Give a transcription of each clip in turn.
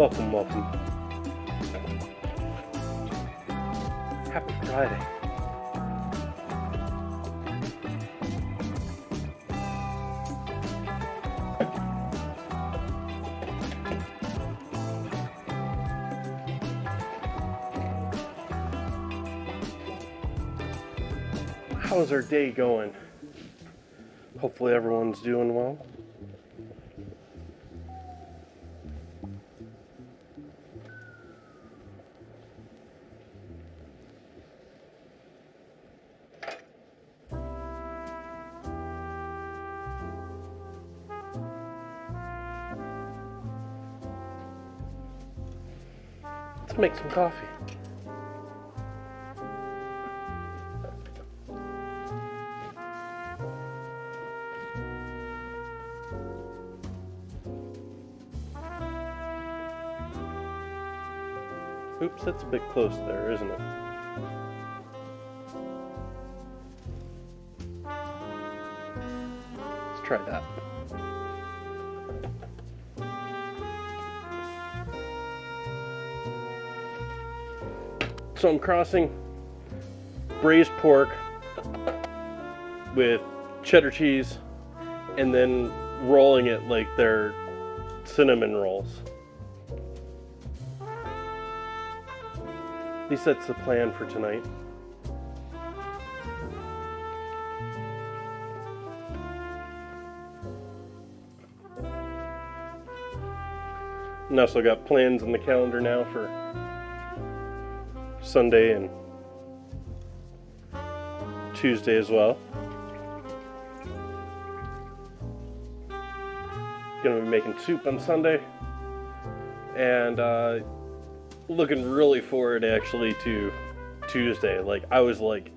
Welcome, welcome. Happy Friday. How's our day going? Hopefully everyone's doing well. Let's make some coffee. Oops, that's a bit close there, isn't it? Let's try that. So I'm crossing braised pork with cheddar cheese and then rolling it like they're cinnamon rolls. At least that's the plan for tonight. And also got plans in the calendar now for Sunday and Tuesday as well. Gonna be making soup on Sunday, and looking really forward actually to Tuesday. Like, I was like,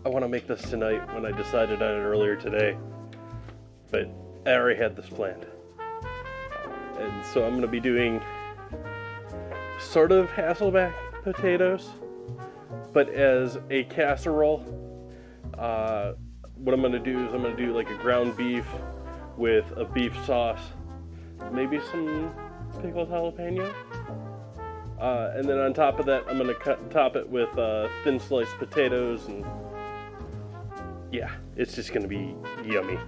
I want to make this tonight when I decided on it earlier today, but I already had this planned. And so I'm gonna be doing sort of Hasselback potatoes, but as a casserole. What I'm going to do is I'm going to do like a ground beef with a beef sauce, maybe some pickled jalapeno, and then on top of that I'm going to top it with thin sliced potatoes, and yeah, it's just going to be yummy.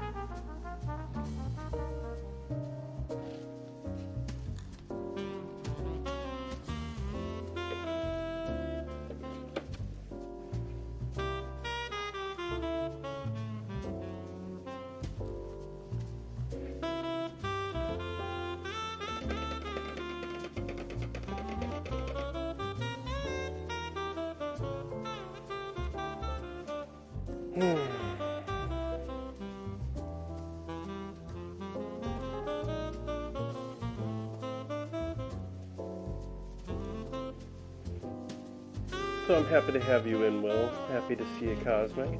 So I'm happy to have you in, Will. Happy to see you, Cosmic.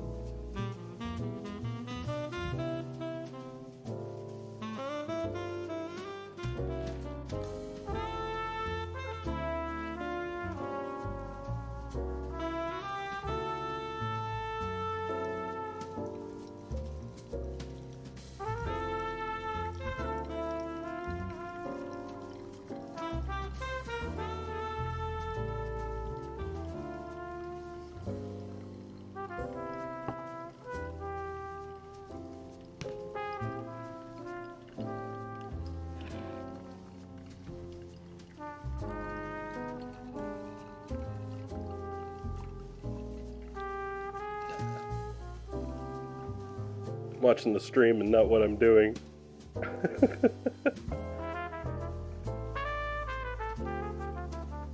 Watching the stream and not what I'm doing.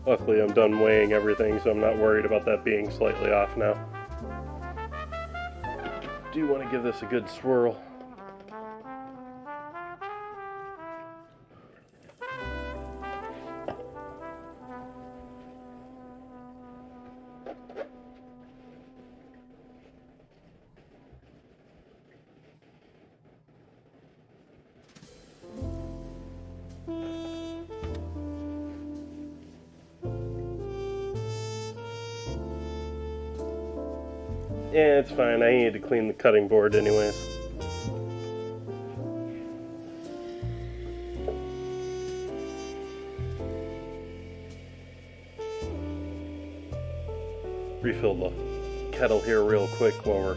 Luckily I'm done weighing everything, so I'm not worried about that being slightly off now. Do want to give this a good swirl. Yeah, it's fine. I need to clean the cutting board anyways. refill the kettle here real quick while we're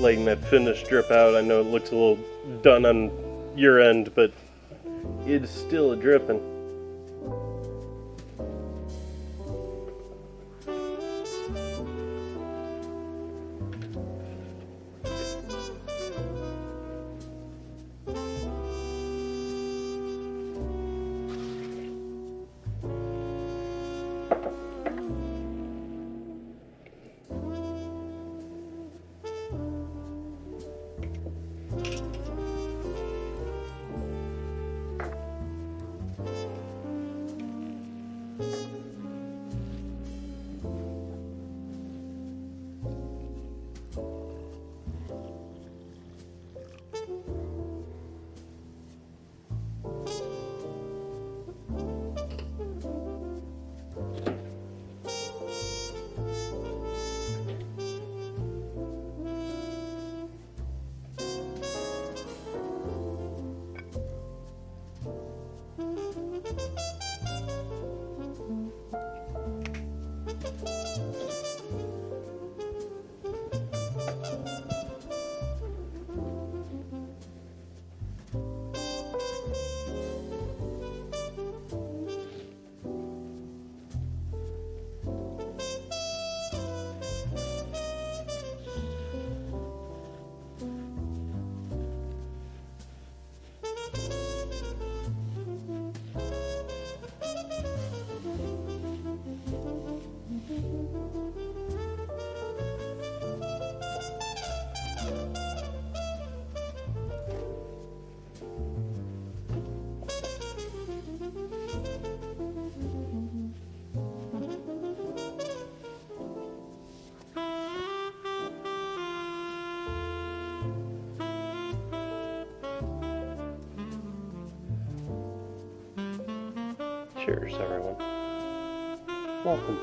letting that finish drip out. I know it looks a little done on your end, but it's still dripping. Cheers, everyone. Welcome.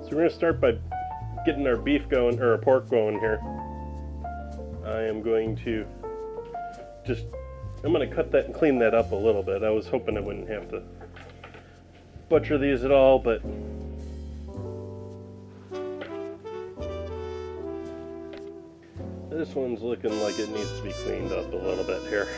So we're going to start by getting our beef going, or our pork going here. I am going to I'm going to cut that and clean that up a little bit. I was hoping I wouldn't have to butcher these at all, but this one's looking like it needs to be cleaned up a little bit here.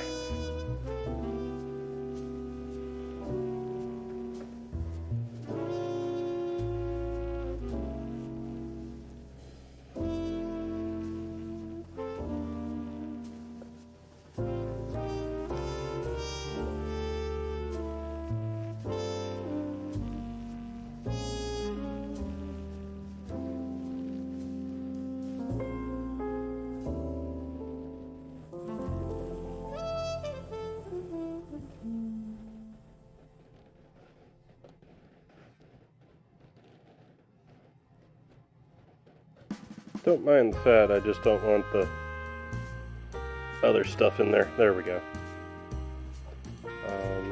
Don't mind the fat, I just don't want the other stuff in there. There we go.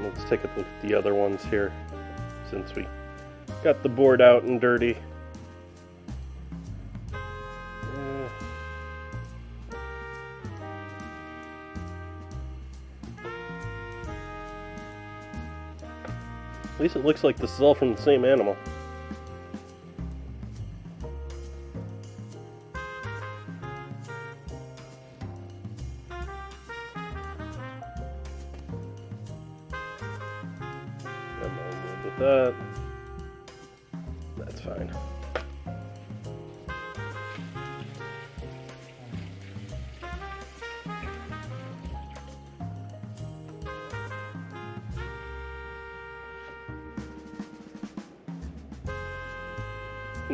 Let's take a look at the other ones here, since we got the board out and dirty. At least it looks like this is all from the same animal. That's fine.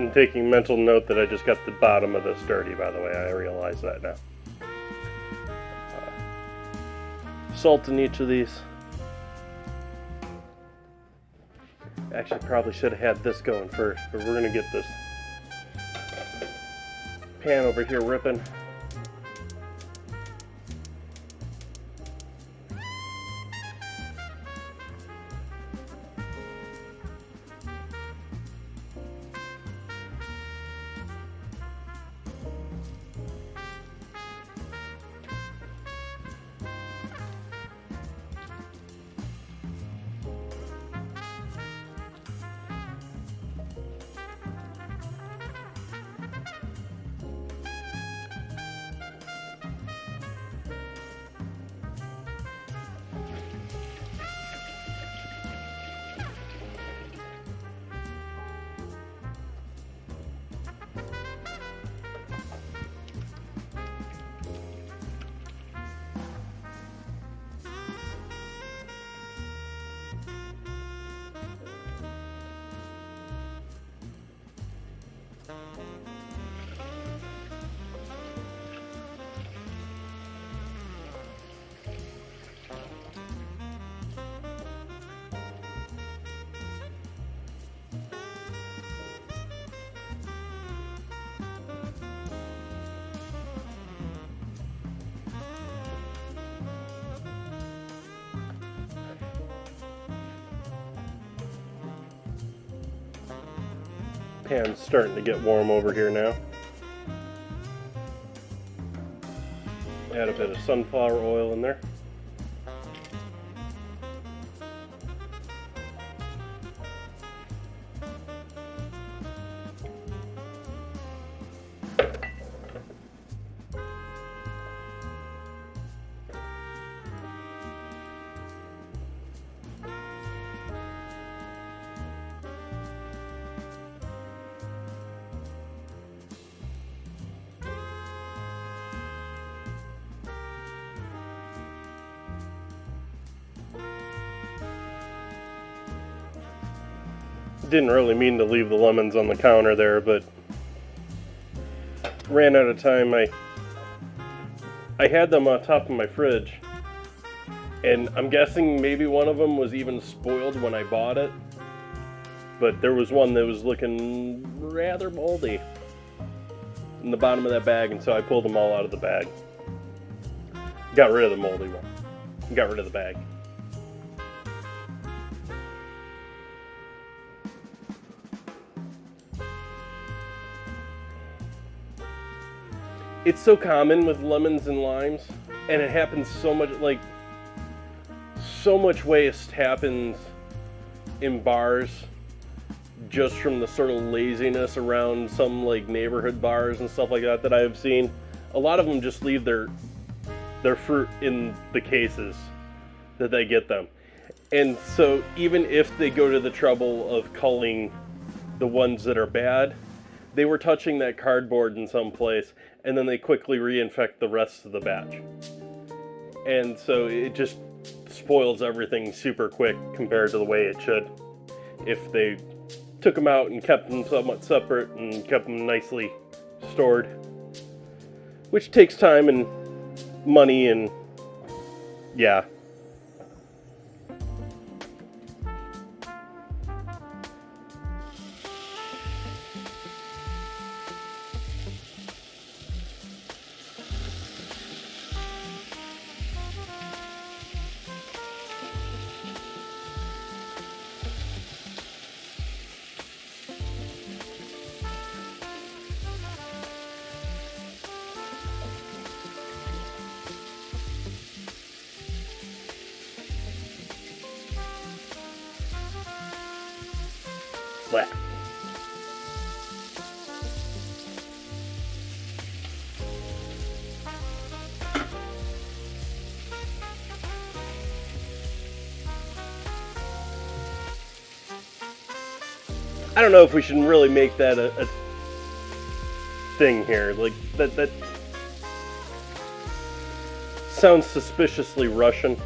I'm taking mental note that I just got the bottom of this dirty, by the way. I realize that now. Salt in each of these. Actually, probably should have had this going first, but we're going to get this pan over here ripping. Pan's starting to get warm over here now. Add a bit of sunflower oil in there. Didn't really mean to leave the lemons on the counter there, but ran out of time. I had them on top of my fridge, and I'm guessing maybe one of them was even spoiled when I bought it, but there was one that was looking rather moldy in the bottom of that bag, and so I pulled them all out of the bag. Got rid of the moldy one. Got rid of the bag. It's so common with lemons and limes, and it happens so much, like, so much waste happens in bars just from the sort of laziness around some, like, neighborhood bars and stuff like that I have seen. A lot of them just leave their fruit in the cases that they get them. And so even if they go to the trouble of culling the ones that are bad, they were touching that cardboard in some place, and then they quickly reinfect the rest of the batch. And so it just spoils everything super quick compared to the way it should if they took them out and kept them somewhat separate and kept them nicely stored, which takes time and money and yeah. Blah. I don't know if we should really make that a thing here. Like, that sounds suspiciously Russian.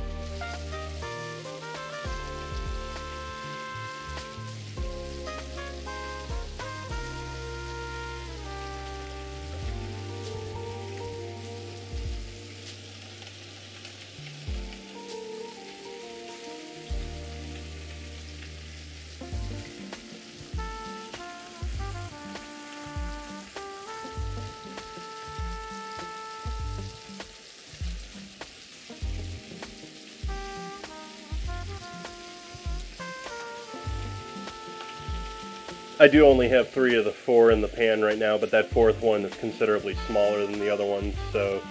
I do only have 3 of the 4 in the pan right now, but that 4th one is considerably smaller than the other ones, so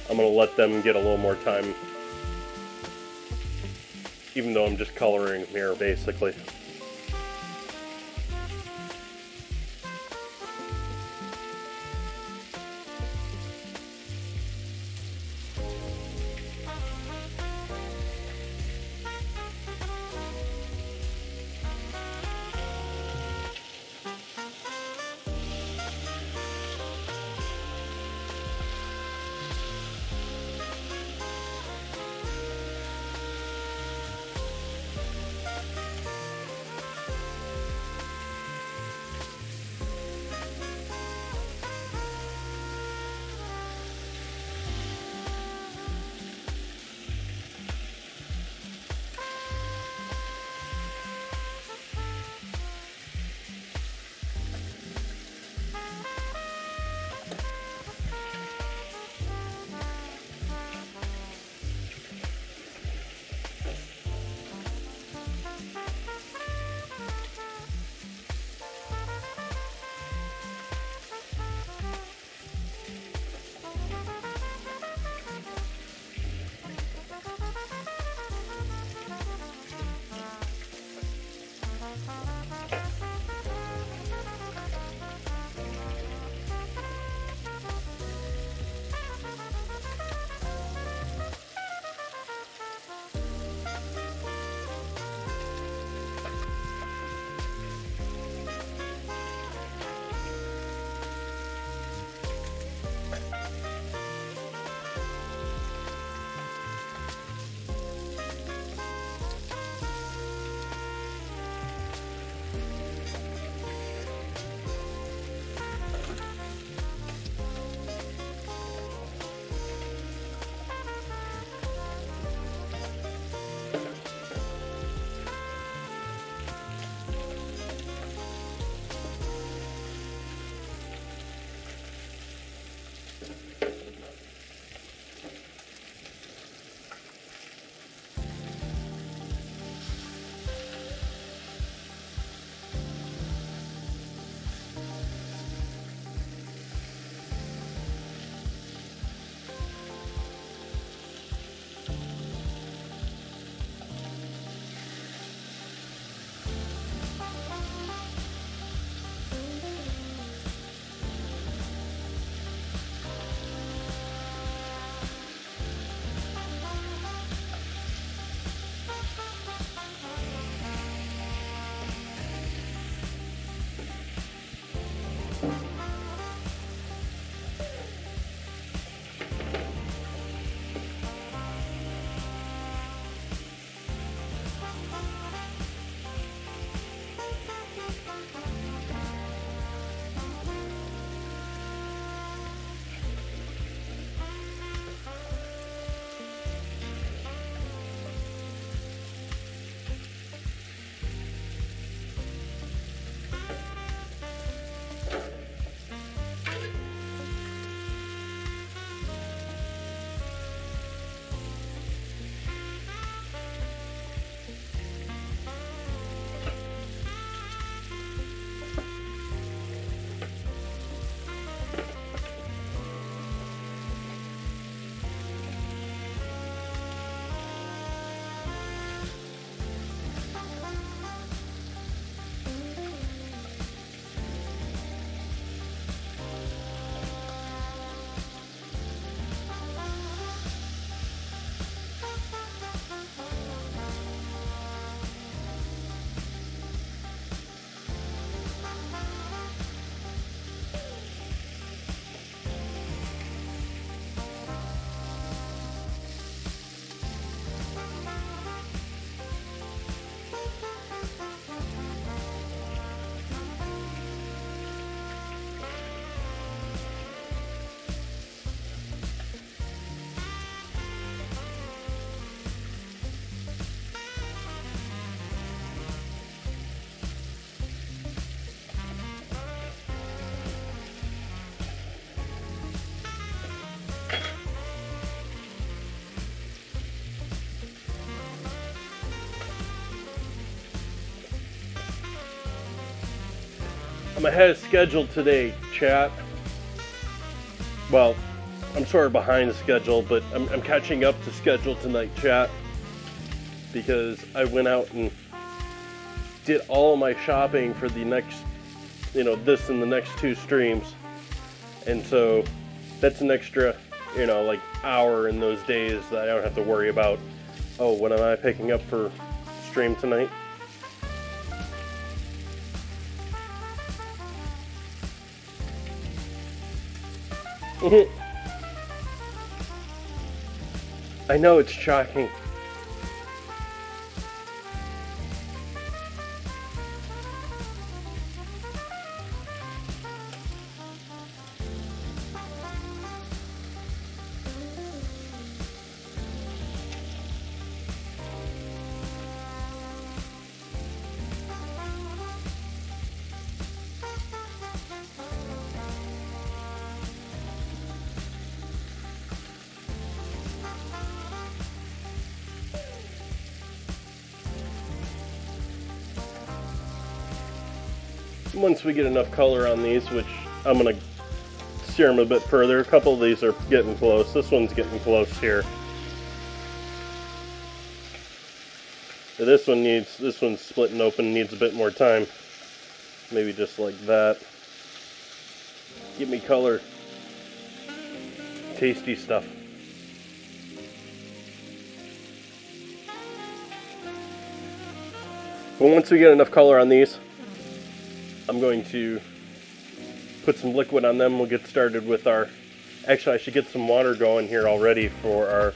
I'm going to let them get a little more time, even though I'm just coloring them here, basically. I'm ahead of schedule today, chat. Well, I'm sort of behind schedule, but I'm catching up to schedule tonight, chat. Because I went out and did all of my shopping for the next, this and the next 2 streams. And so that's an extra, like hour in those days that I don't have to worry about, oh, what am I picking up for stream tonight? I know it's shocking. Once we get enough color on these, which I'm going to sear them a bit further. A couple of these are getting close. This one's getting close here. This one's splitting open, needs a bit more time. Maybe just like that. Give me color. Tasty stuff. But once we get enough color on these, I'm going to put some liquid on them. We'll get started with our... Actually, I should get some water going here already for our...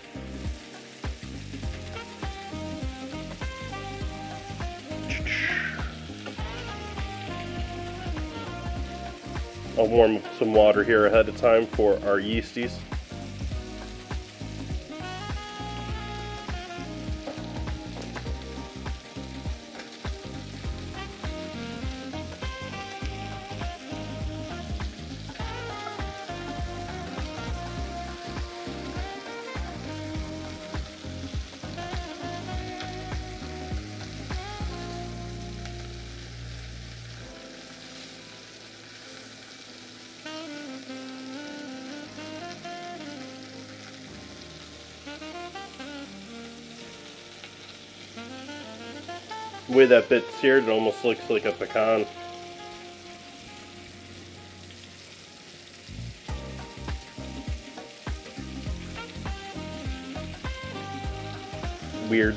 I'll warm some water here ahead of time for our yeasties. The way that bit's seared, it almost looks like a pecan. Weird.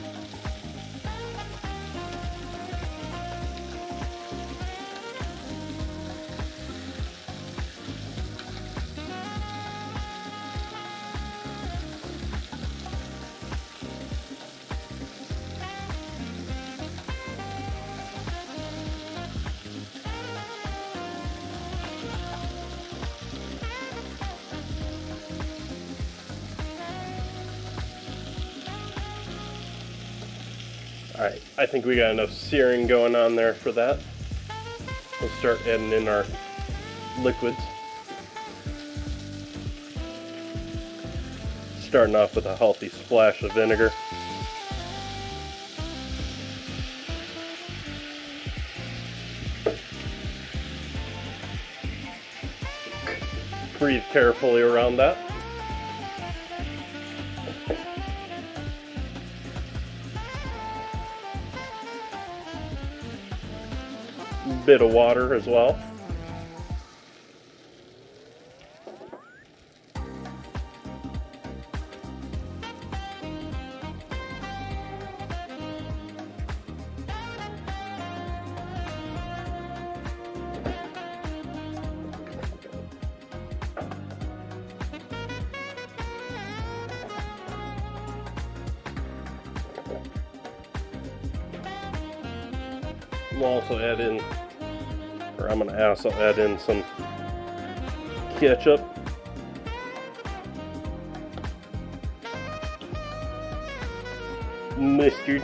Alright, I think we got enough searing going on there for that. We'll start adding in our liquids. Starting off with a healthy splash of vinegar. Breathe carefully around that. Bit of water as well. We'll also add in, or I'm going to also add in some ketchup. Mustard.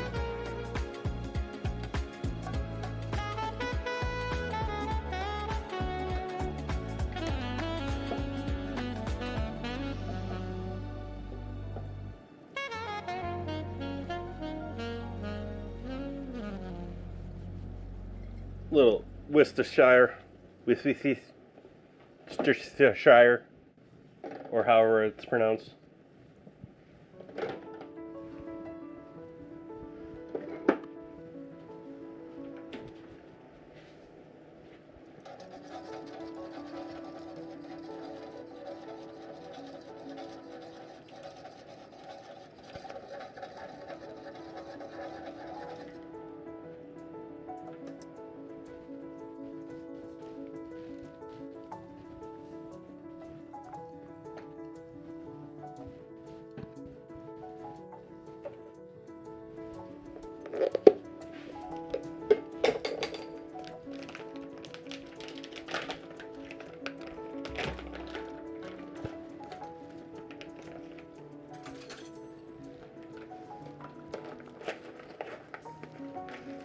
Little Worcestershire Worcestershire, or however it's pronounced.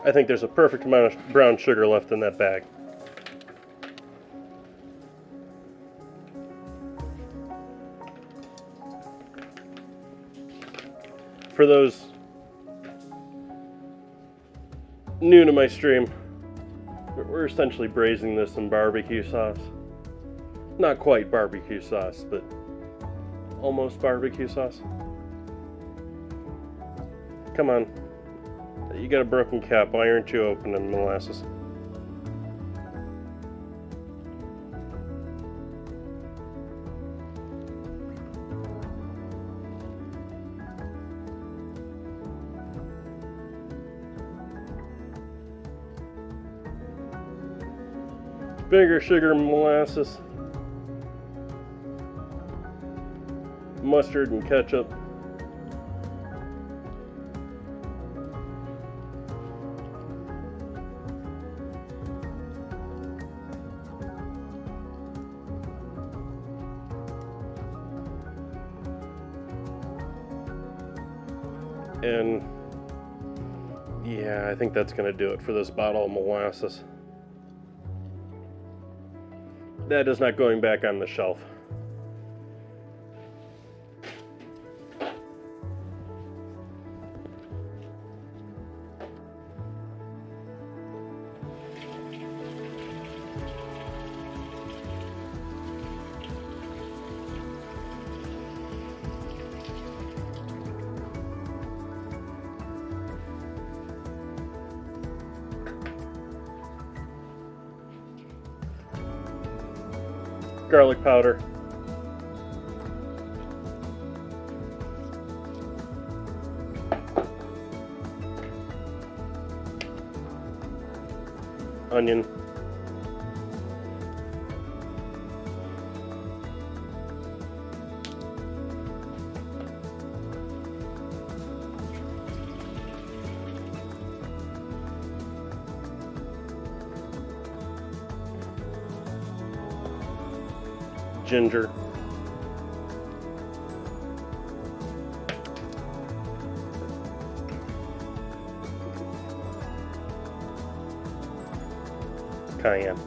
I think there's a perfect amount of brown sugar left in that bag. For those new to my stream, we're essentially braising this in barbecue sauce. Not quite barbecue sauce, but almost barbecue sauce. Come on. You got a broken cap. Why aren't you opening molasses? Vinegar, sugar, molasses, mustard, and ketchup. And yeah, I think that's going to do it for this bottle of molasses. That is not going back on the shelf. Garlic powder. Onion. Ginger. Cayenne.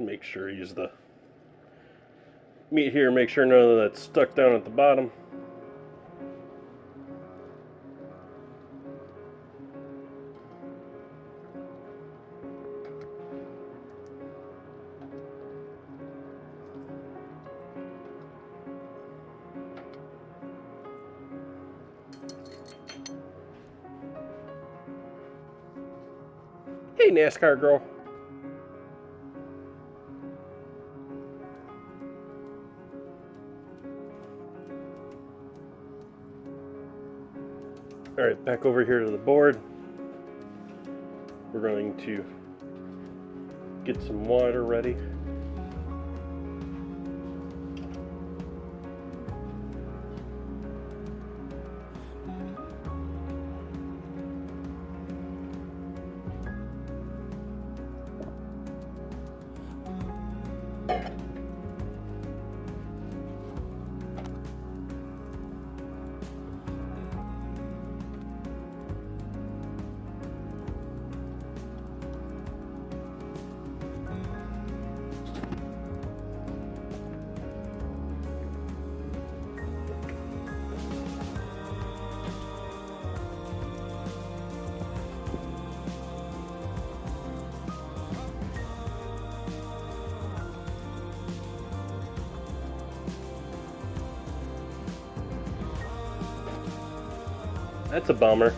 Make sure use the meat here, make sure none of that's stuck down at the bottom. Hey, NASCAR girl. All right, back over here to the board. We're going to get some water ready. That's a bummer.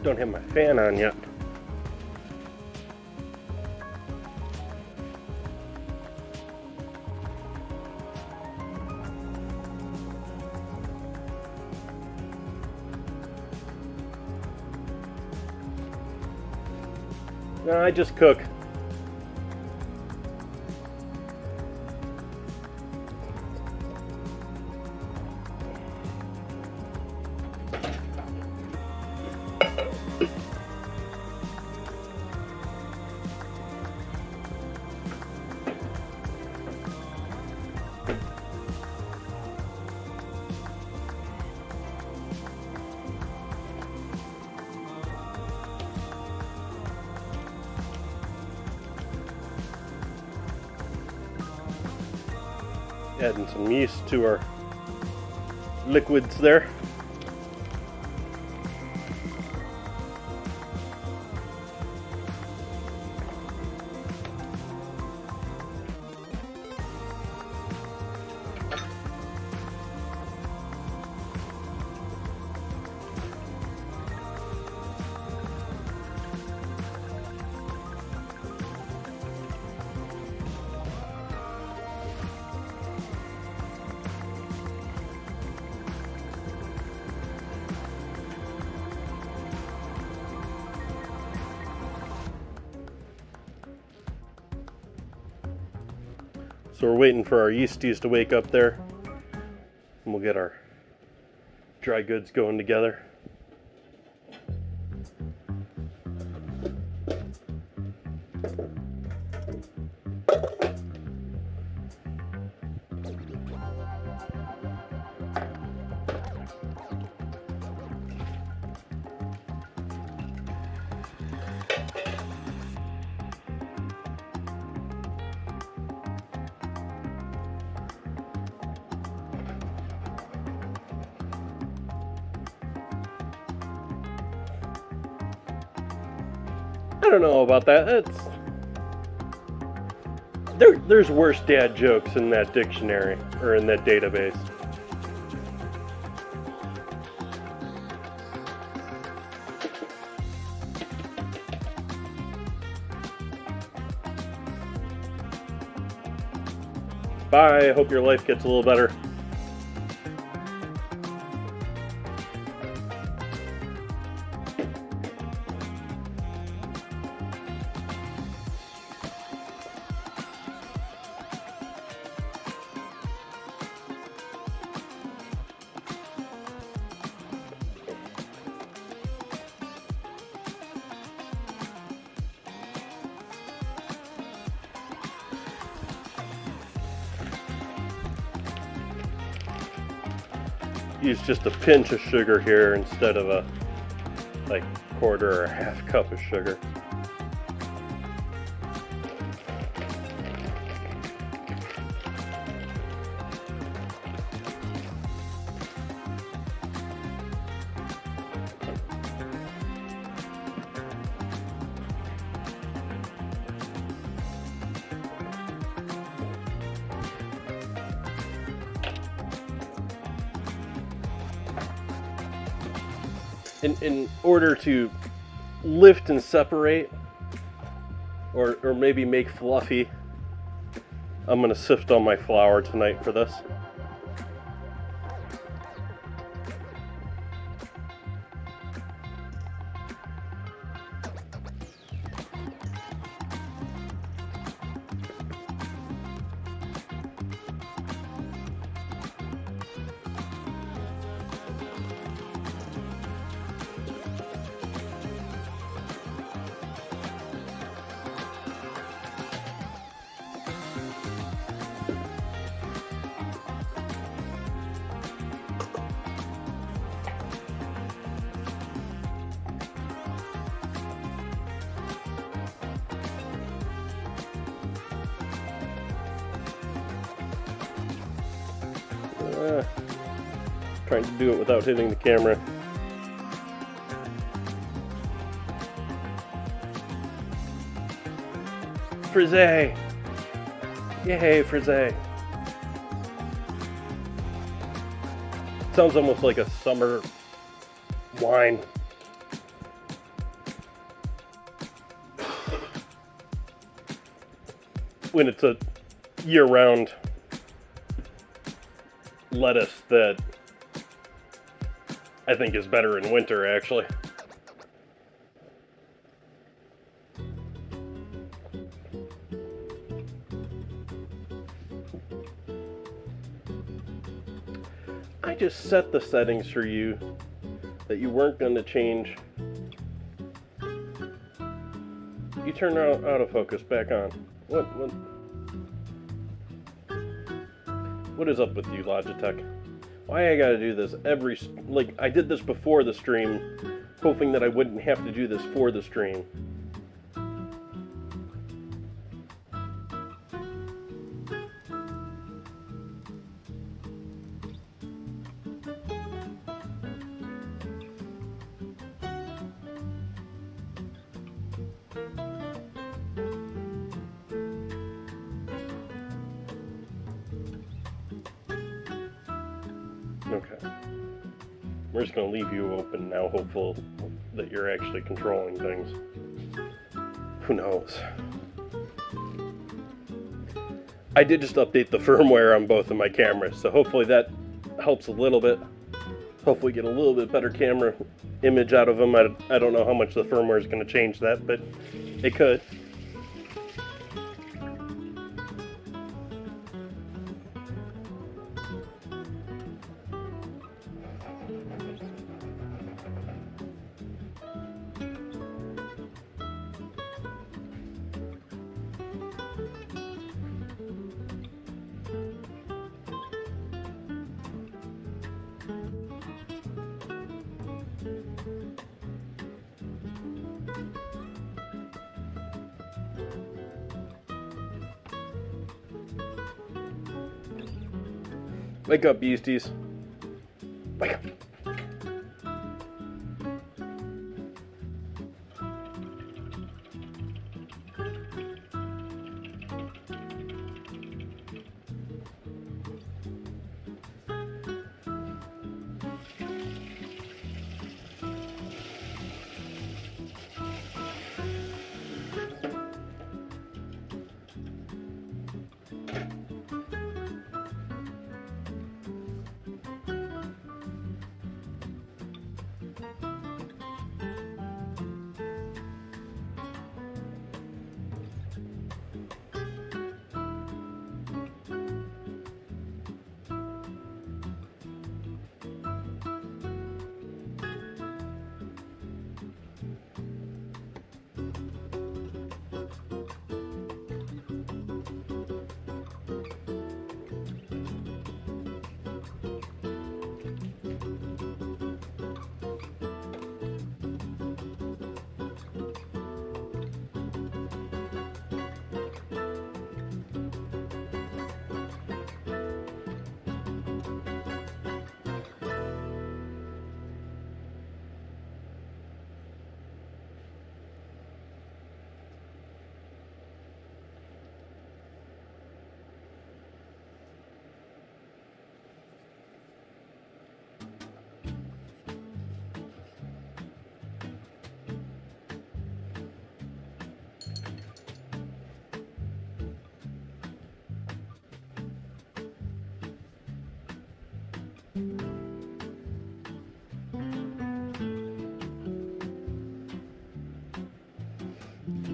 Don't have my fan on yet. No, I just cook. Adding some yeast to our liquids there. So we're waiting for our yeasties to wake up there, and we'll get our dry goods going together. I don't know about that. There's worse dad jokes in that dictionary or in that database. Bye. I hope your life gets a little better. Use just a pinch of sugar here instead of a quarter or half cup of sugar. In order to lift and separate, or maybe make fluffy, I'm going to sift on my flour tonight for this. Trying to do it without hitting the camera. Frisee! Yay, Frisee! Sounds almost like a summer wine. When it's a year-round lettuce that I think is better in winter, actually. I just set the settings for you that you weren't going to change. You turn autofocus back on. What is up with you, Logitech? Why I gotta do this I did this before the stream, hoping that I wouldn't have to do this for the stream. Okay. We're just going to leave you open now, hopeful that you're actually controlling things. Who knows? I did just update the firmware on both of my cameras, so hopefully that helps a little bit. Hopefully get a little bit better camera image out of them. I don't know how much the firmware is going to change that, but it could. Wake up, beasties. Wake up.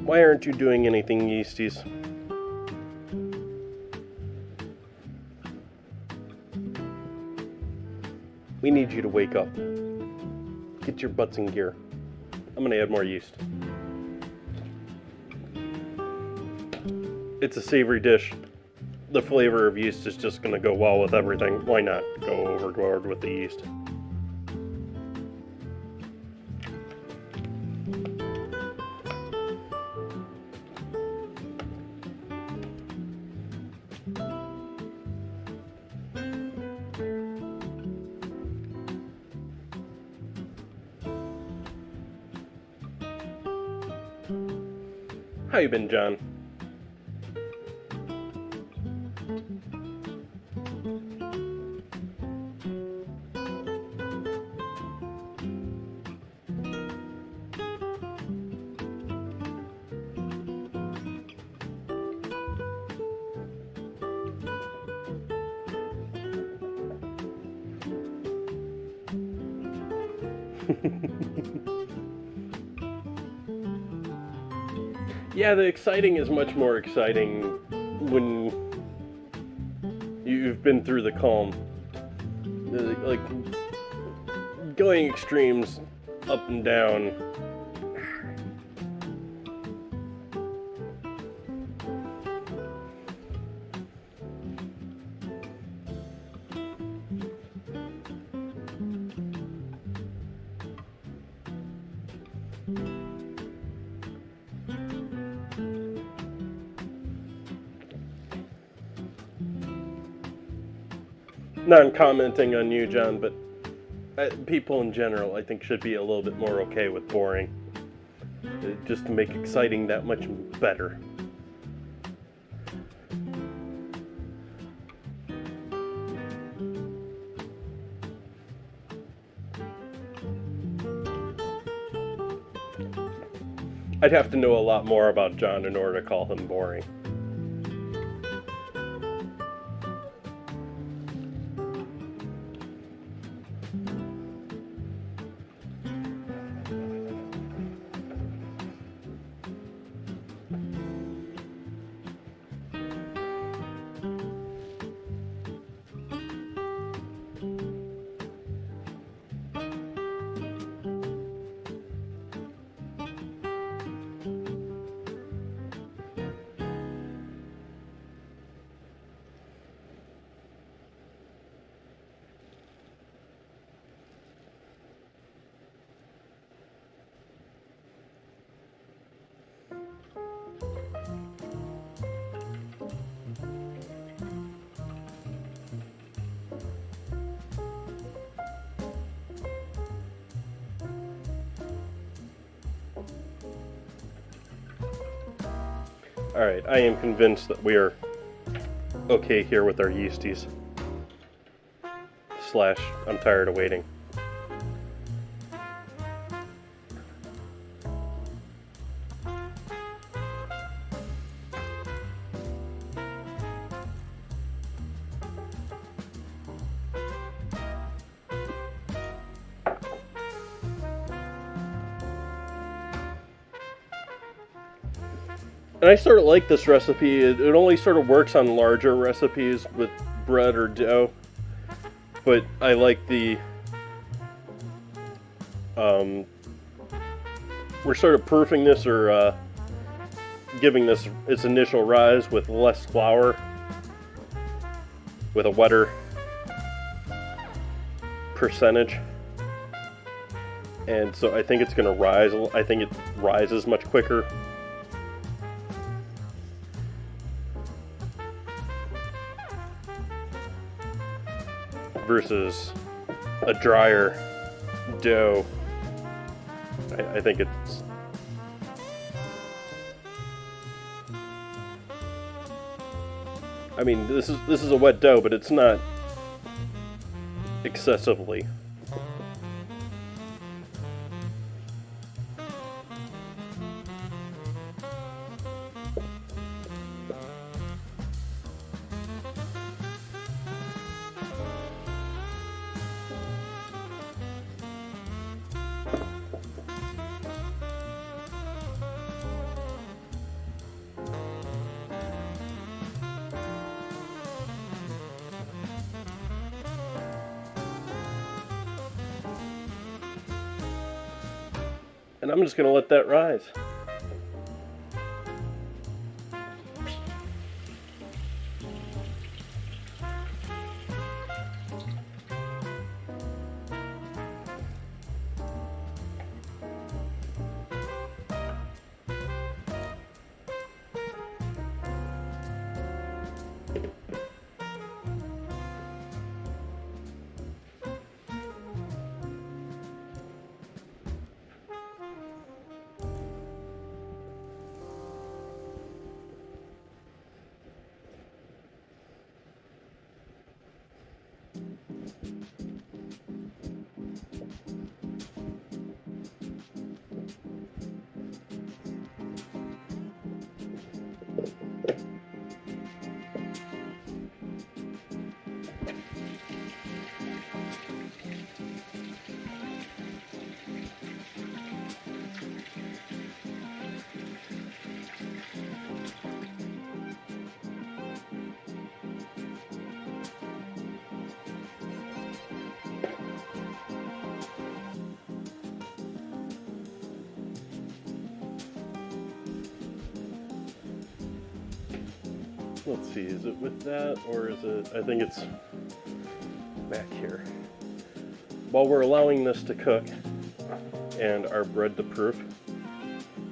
Why aren't you doing anything, yeasties? We need you to wake up. Get your butts in gear. I'm gonna add more yeast. It's a savory dish. The flavor of yeast is just gonna go well with everything. Why not go overboard with the yeast? How you been, John? Yeah, the exciting is much more exciting when you've been through the calm. Like, going extremes up and down. Not commenting on you, John, but people in general, I think, should be a little bit more okay with boring. Just to make exciting that much better. I'd have to know a lot more about John in order to call him boring. Alright, I am convinced that we are okay here with our yeasties. Slash, I'm tired of waiting. And I sort of like this recipe. It only sort of works on larger recipes with bread or dough. But I like the... we're sort of proofing this or giving this its initial rise with less flour. With a wetter percentage. And so I think it's going to rise. I think it rises much quicker. Versus a drier dough. I think it's... I mean, this is a wet dough, but it's not excessively. And I'm just going to let that rise. let's see, is it with that or is it, I think it's back here. While we're allowing this to cook and our bread to proof,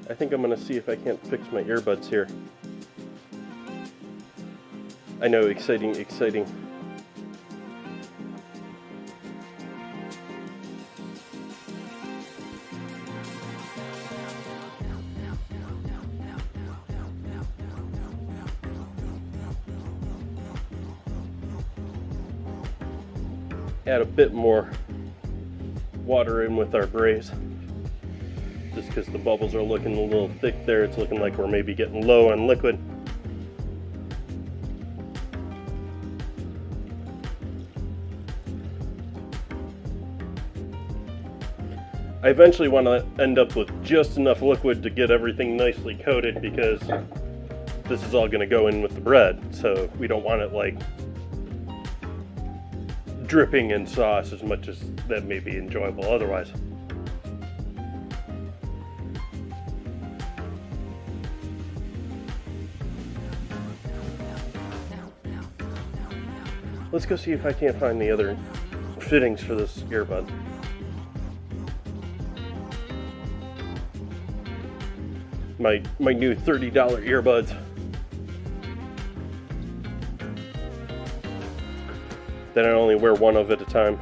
I think I'm going to see if I can't fix my earbuds here. I know, exciting. Add a bit more water in with our braise, just because the bubbles are looking a little thick there. It's looking like we're maybe getting low on liquid. I eventually want to end up with just enough liquid to get everything nicely coated, because this is all going to go in with the bread, so we don't want it like dripping in sauce as much as that may be enjoyable otherwise. Let's go see if I can't find the other fittings for this earbud. My new $30 earbuds. Then I only wear one of at a time.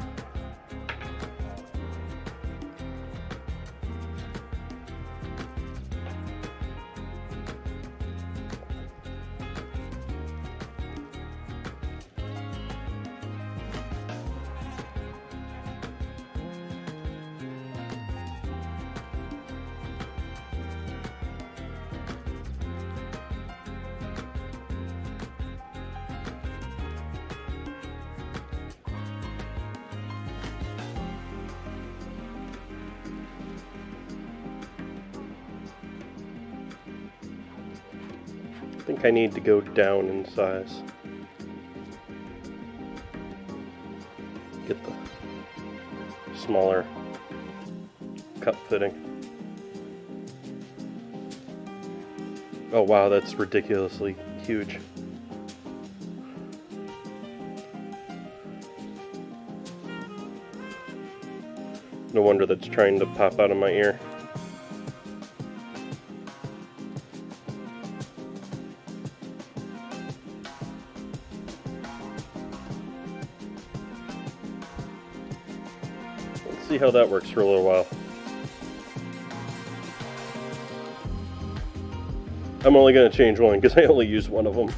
I think I need to go down in size. Get the smaller cup fitting. Oh wow, that's ridiculously huge. No wonder that's trying to pop out of my ear. See how that works for a little while. I'm only going to change one because I only use one of them.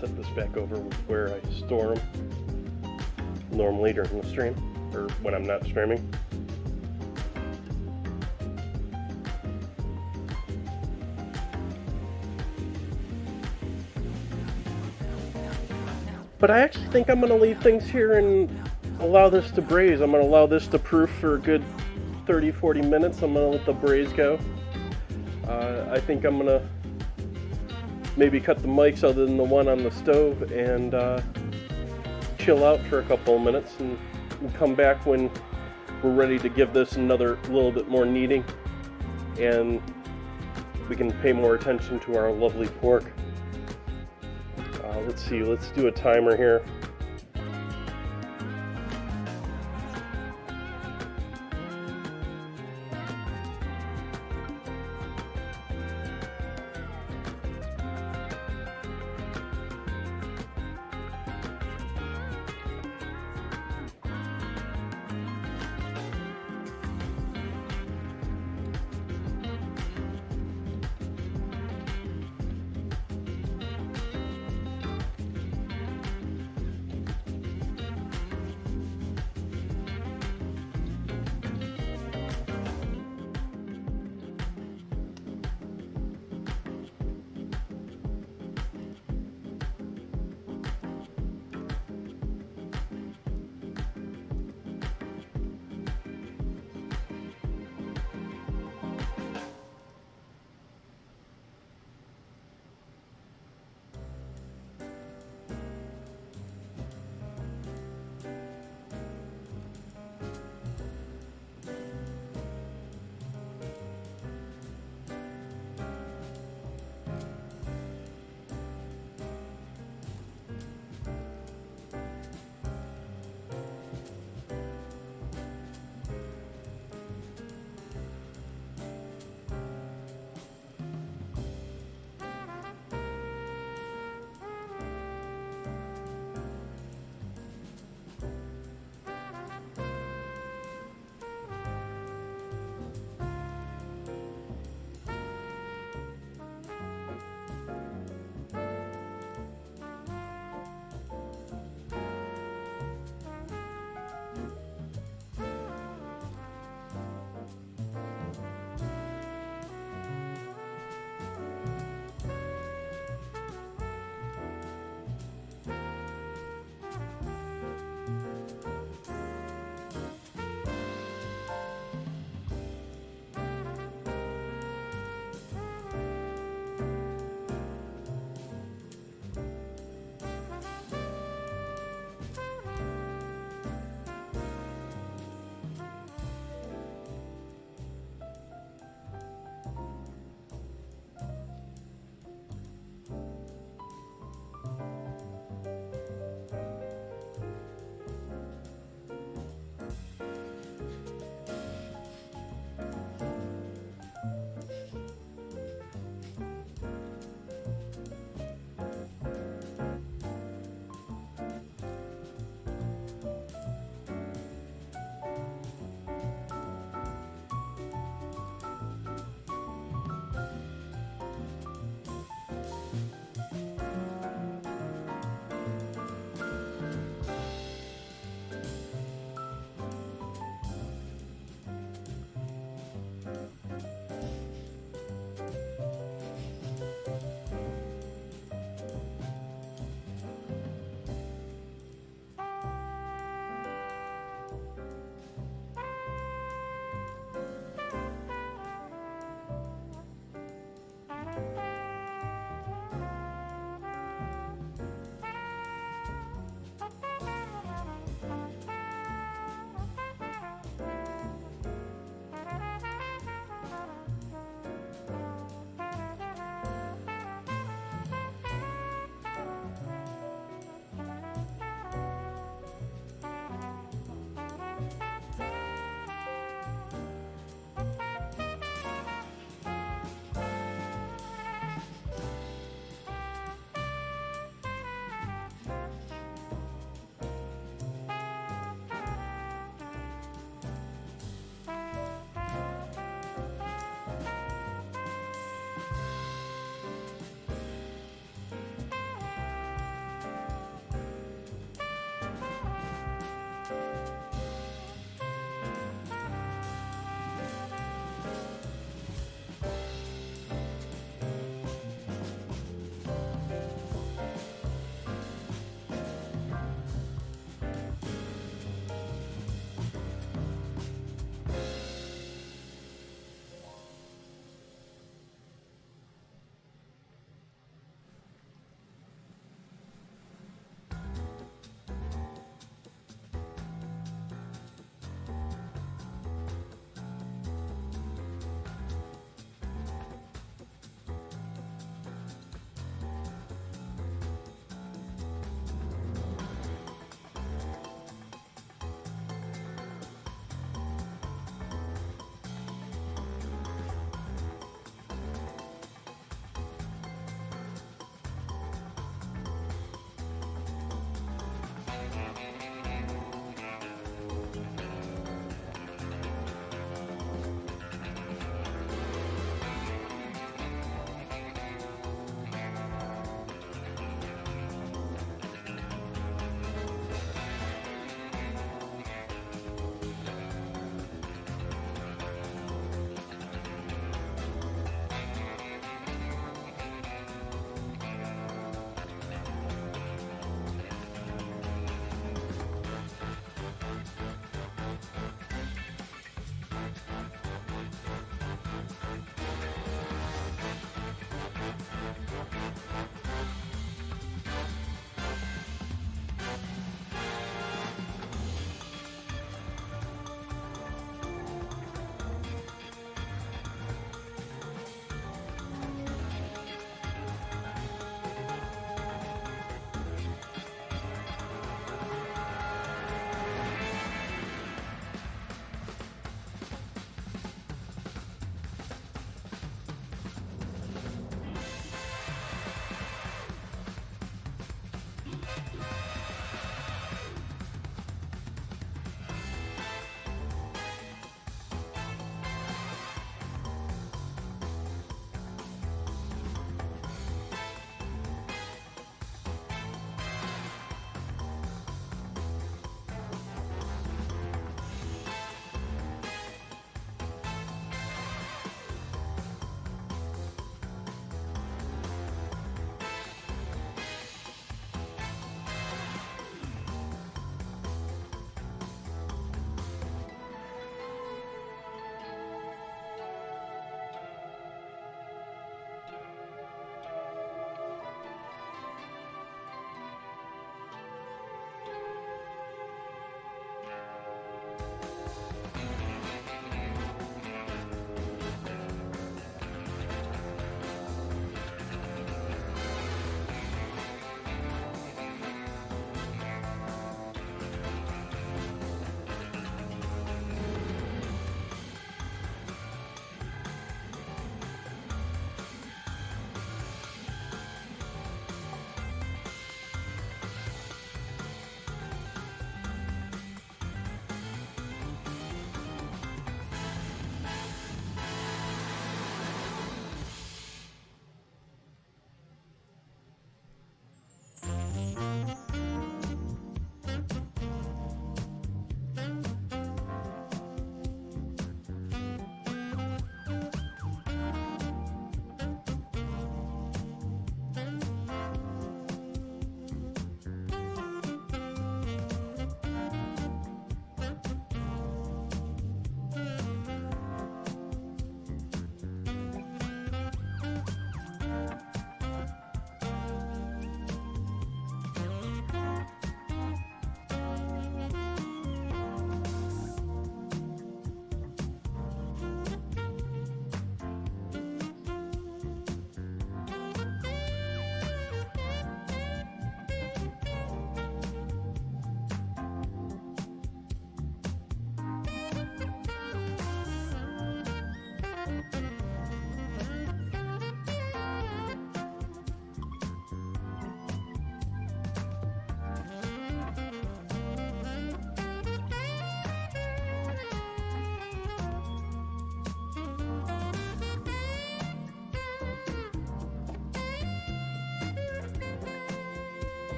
Set this back over where I store them normally during the stream, or when I'm not streaming. But I actually think I'm going to leave things here and allow this to braise. I'm going to allow this to proof for a good 30-40 minutes. I'm going to let the braise go. I think I'm going to maybe cut the mics other than the one on the stove and chill out for a couple of minutes, and we'll come back when we're ready to give this another little bit more kneading, and we can pay more attention to our lovely pork. Let's see, let's do a timer here.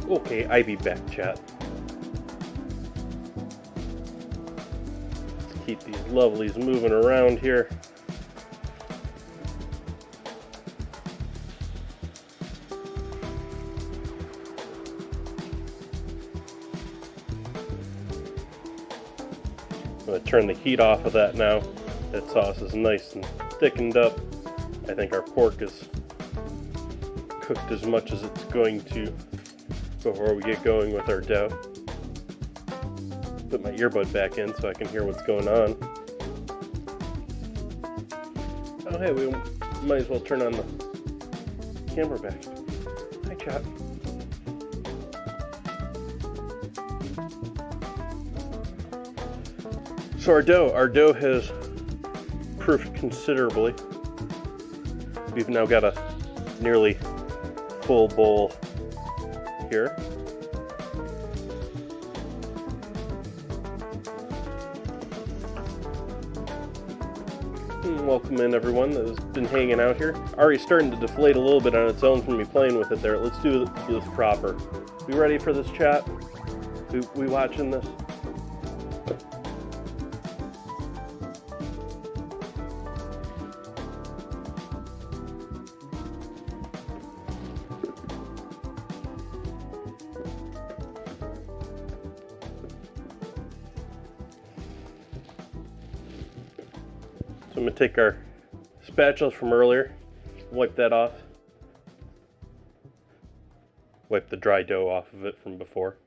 Okay, I be back, chat. Let's keep these lovelies moving around here. I'm going to turn the heat off of that now. That sauce is nice and thickened up. I think our pork is cooked as much as it's going to before we get going with our dough. Put my earbud back in so I can hear what's going on. Oh hey, we might as well turn on the camera back. Hi chat. So our dough has proofed considerably. We've now got a nearly full bowl here. And welcome in everyone that has been hanging out here. Already starting to deflate a little bit on its own from me playing with it there. Let's do this proper. We ready for this, chat? We watching this? I'm going to take our spatulas from earlier, wipe that off, wipe the dry dough off of it from before.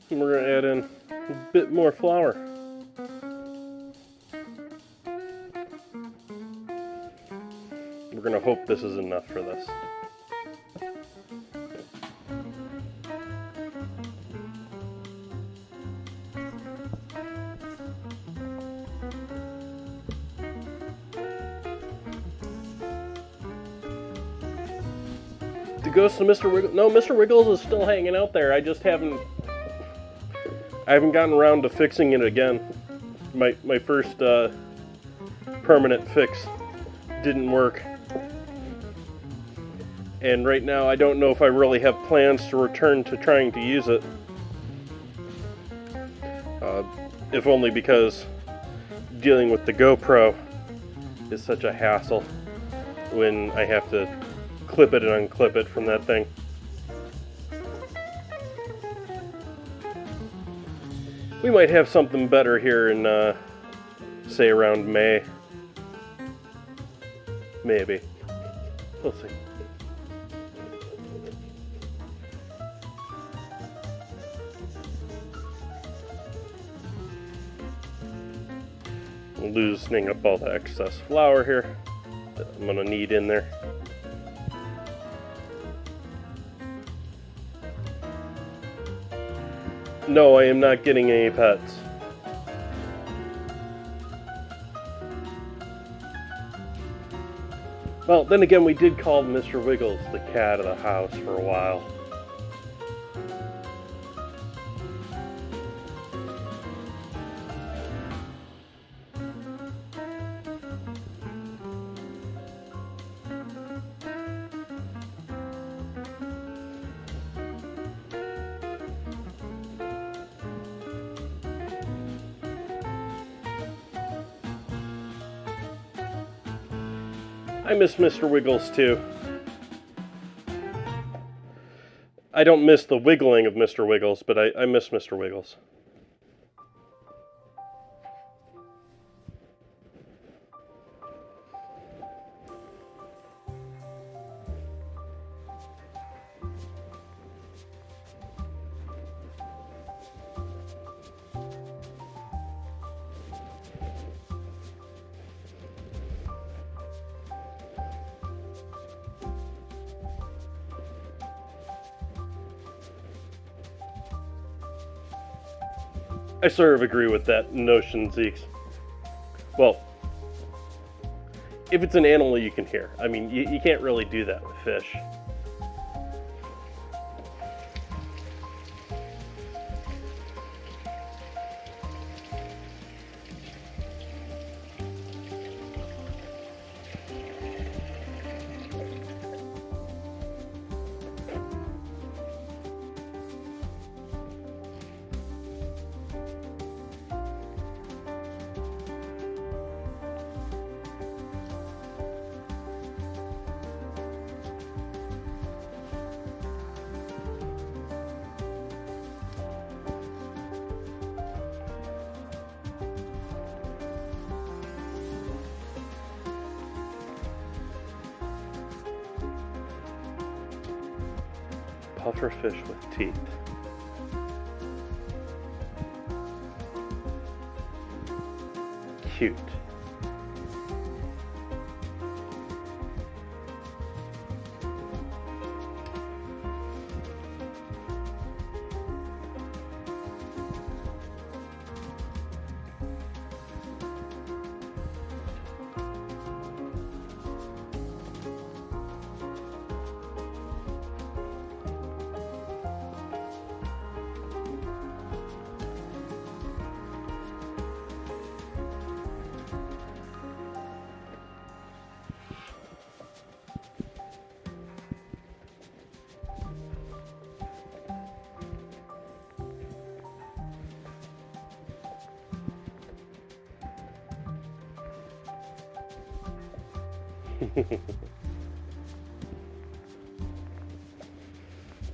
And we're going to add in a bit more flour. We're going to hope this is enough for this. The ghost of Mr. Wiggles. No, Mr. Wiggles is still hanging out there. I just haven't gotten around to fixing it again. My first permanent fix didn't work. And right now I don't know if I really have plans to return to trying to use it. If only because dealing with the GoPro is such a hassle when I have to clip it and unclip it from that thing. We might have something better here in, say, around May. Maybe. We'll see. Loosening up all the excess flour here that I'm going to knead in there. No, I am not getting any pets. Well, then again, we did call Mr. Wiggles the cat of the house for a while. I miss Mr. Wiggles too. I don't miss the wiggling of Mr. Wiggles, but I miss Mr. Wiggles. I sort of agree with that notion, Zeke. Well, if it's an animal you can hear. I mean, you can't really do that with fish. Pufferfish with teeth. Cute.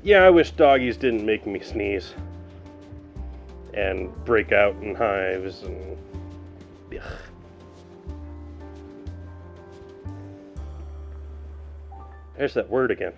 Yeah, I wish doggies didn't make me sneeze and break out in hives and ugh. There's that word again.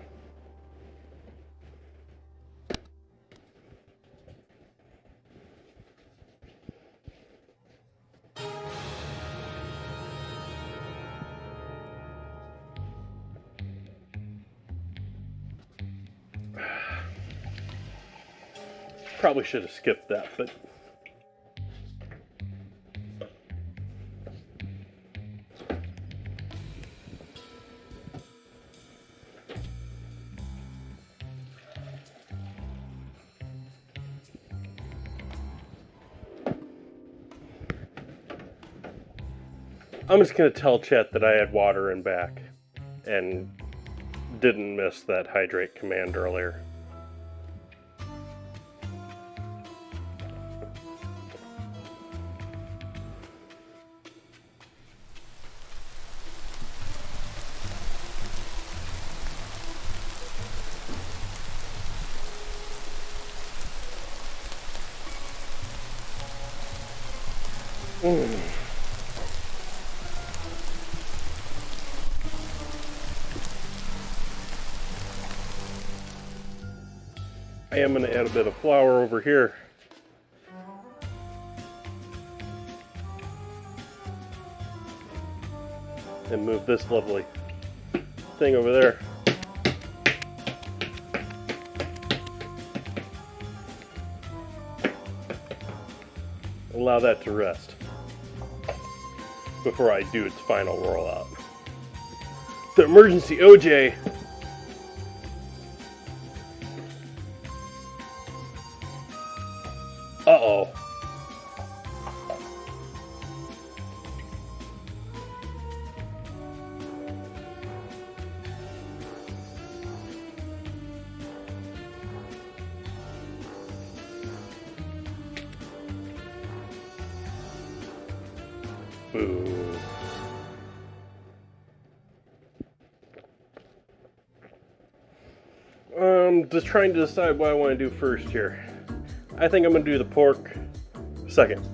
Probably should have skipped that, but I'm just going to tell Chet that I had water in back and didn't miss that hydrate command earlier. I am going to add a bit of flour over here. And move this lovely thing over there. Allow that to rest before I do its final rollout. The emergency OJ. Uh-oh. Boo. Just trying to decide what I want to do first here. I think I'm going to do the pork second.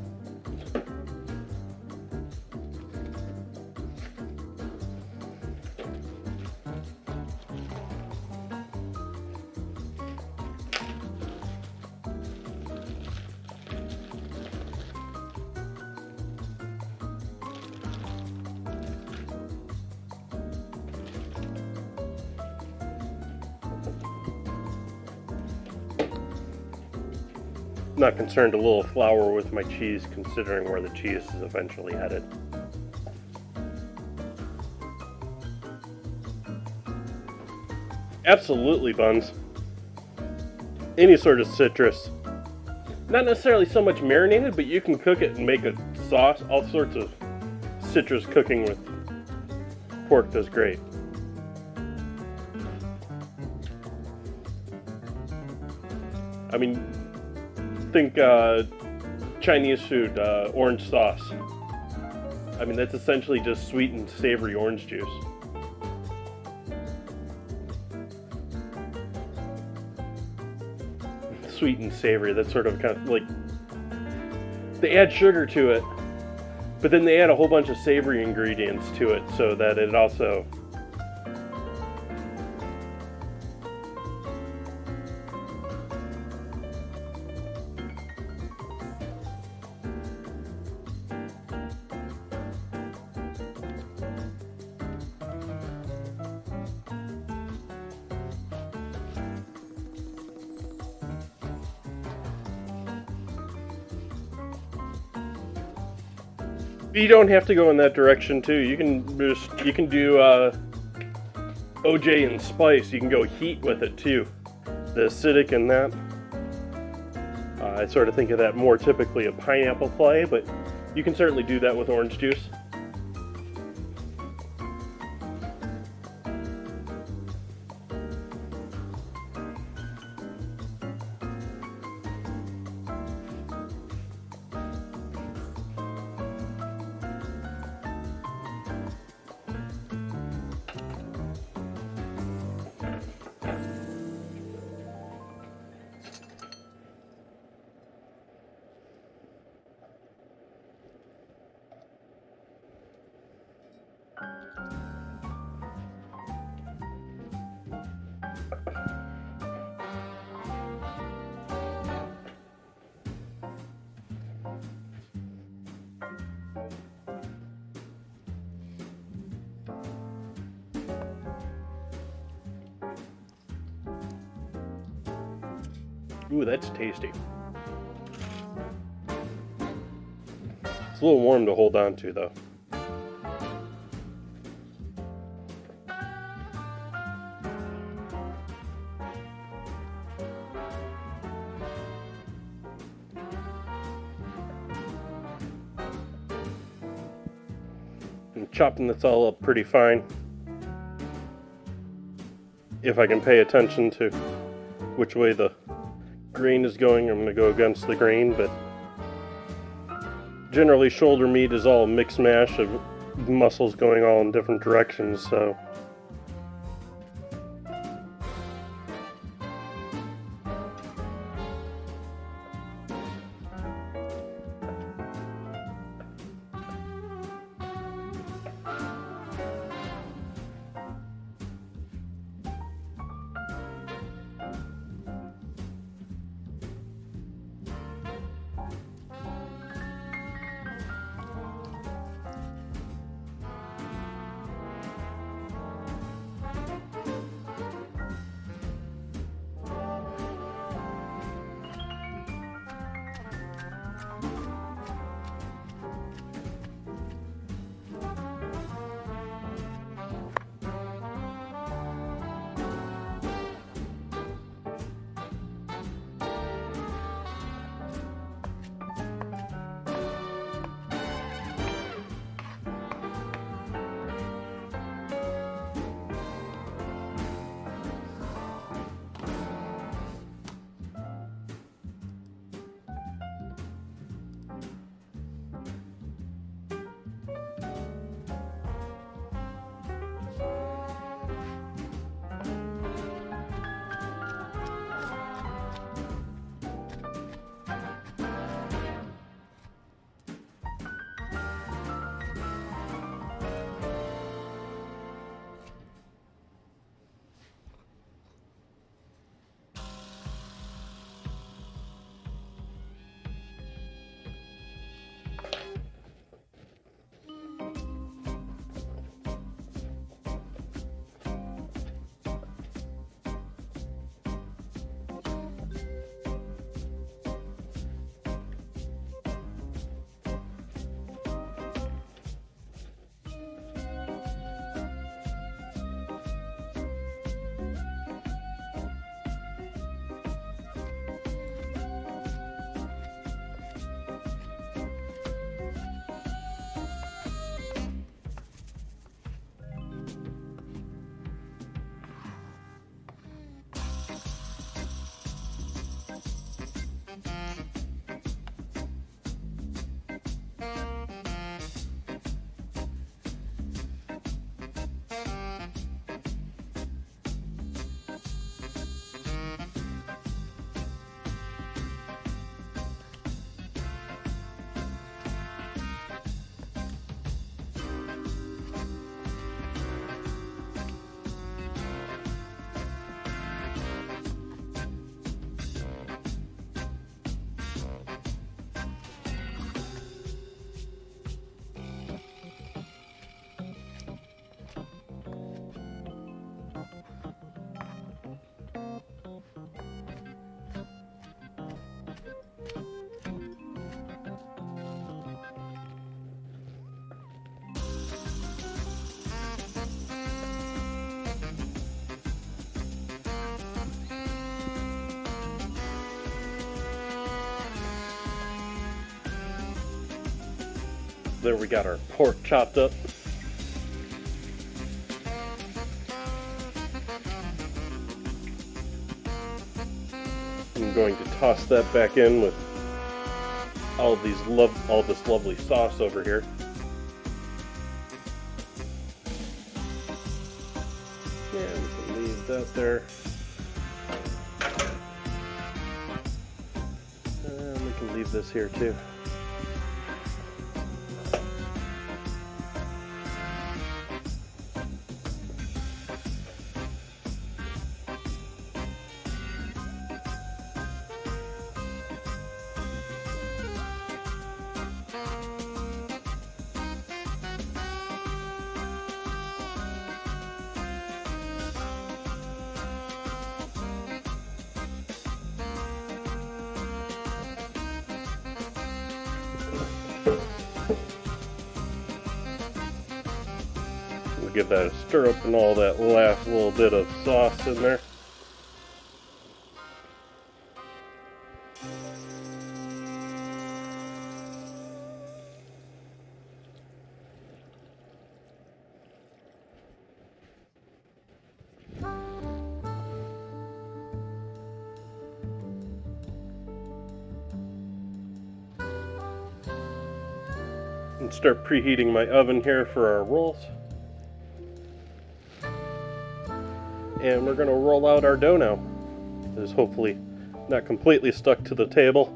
Not concerned a little flour with my cheese, considering where the cheese is eventually headed. Absolutely, buns. Any sort of citrus. Not necessarily so much marinated, but you can cook it and make a sauce. All sorts of citrus cooking with pork does great. I mean, think Chinese food, orange sauce. I mean, that's essentially just sweet and savory orange juice. Sweet and savory, that's sort of kind of like, they add sugar to it, but then they add a whole bunch of savory ingredients to it so that it also You don't have to go in that direction too. You can do OJ and spice. You can go heat with it too. The acidic in that. I sort of think of that more typically a pineapple play, but you can certainly do that with orange juice. Ooh, that's tasty. It's a little warm to hold on to, though. I'm chopping this all up pretty fine. If I can pay attention to which way the grain is going, I'm going to go against the grain, but generally shoulder meat is all a mixed mash of muscles going all in different directions, so There we got our pork chopped up. I'm going to toss that back in with all this lovely sauce over here. And we can leave that there. And we can leave this here too. Give that a stir up and all that last little bit of sauce in there. And start preheating my oven here for our rolls. And we're going to roll out our dough now. It is hopefully not completely stuck to the table.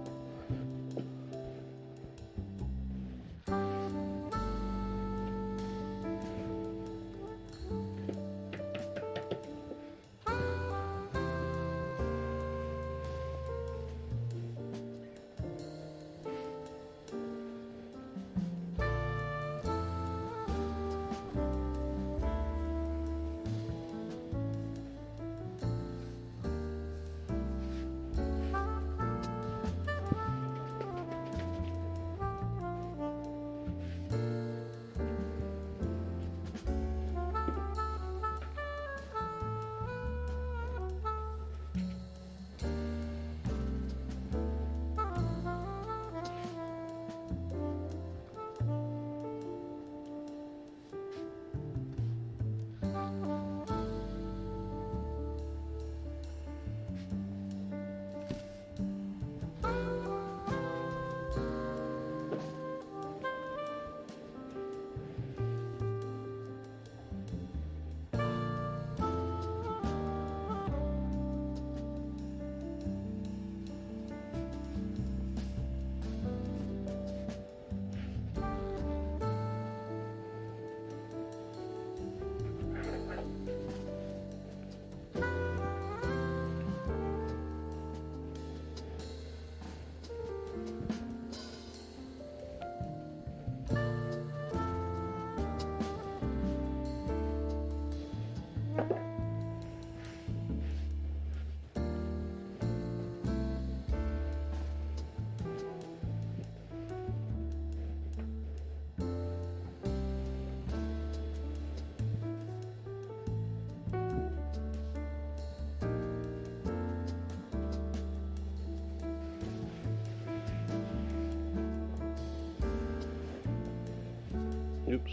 Oops.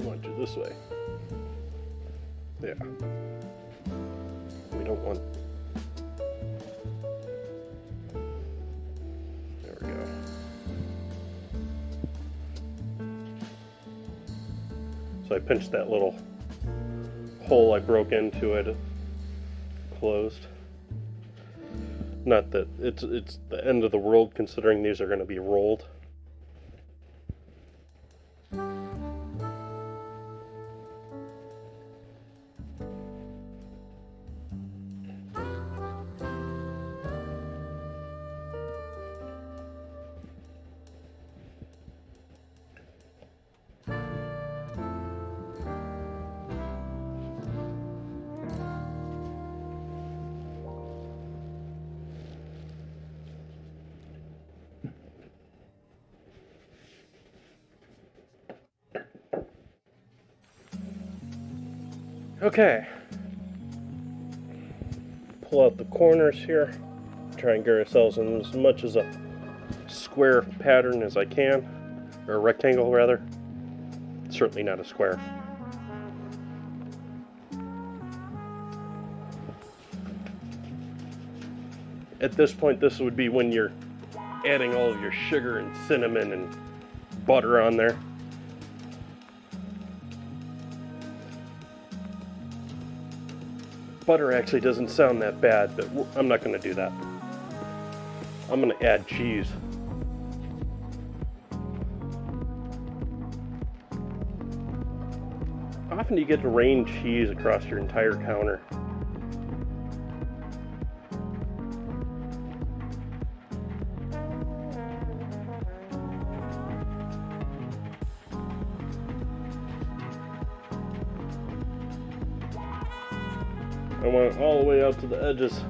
Launch it this way. Yeah. We don't want... There we go. So I pinched that little hole I broke into it closed. Not that it's the end of the world considering these are going to be rolled. Okay, pull out the corners here, try and get ourselves in as much as a square pattern as I can. or a rectangle rather. Certainly not a square. At this point, this would be when you're adding all of your sugar and cinnamon and butter on there. Butter actually doesn't sound that bad, but I'm not going to do that. I'm going to add cheese. Often you get to rain cheese across your entire counter. I want it all the way out to the edges.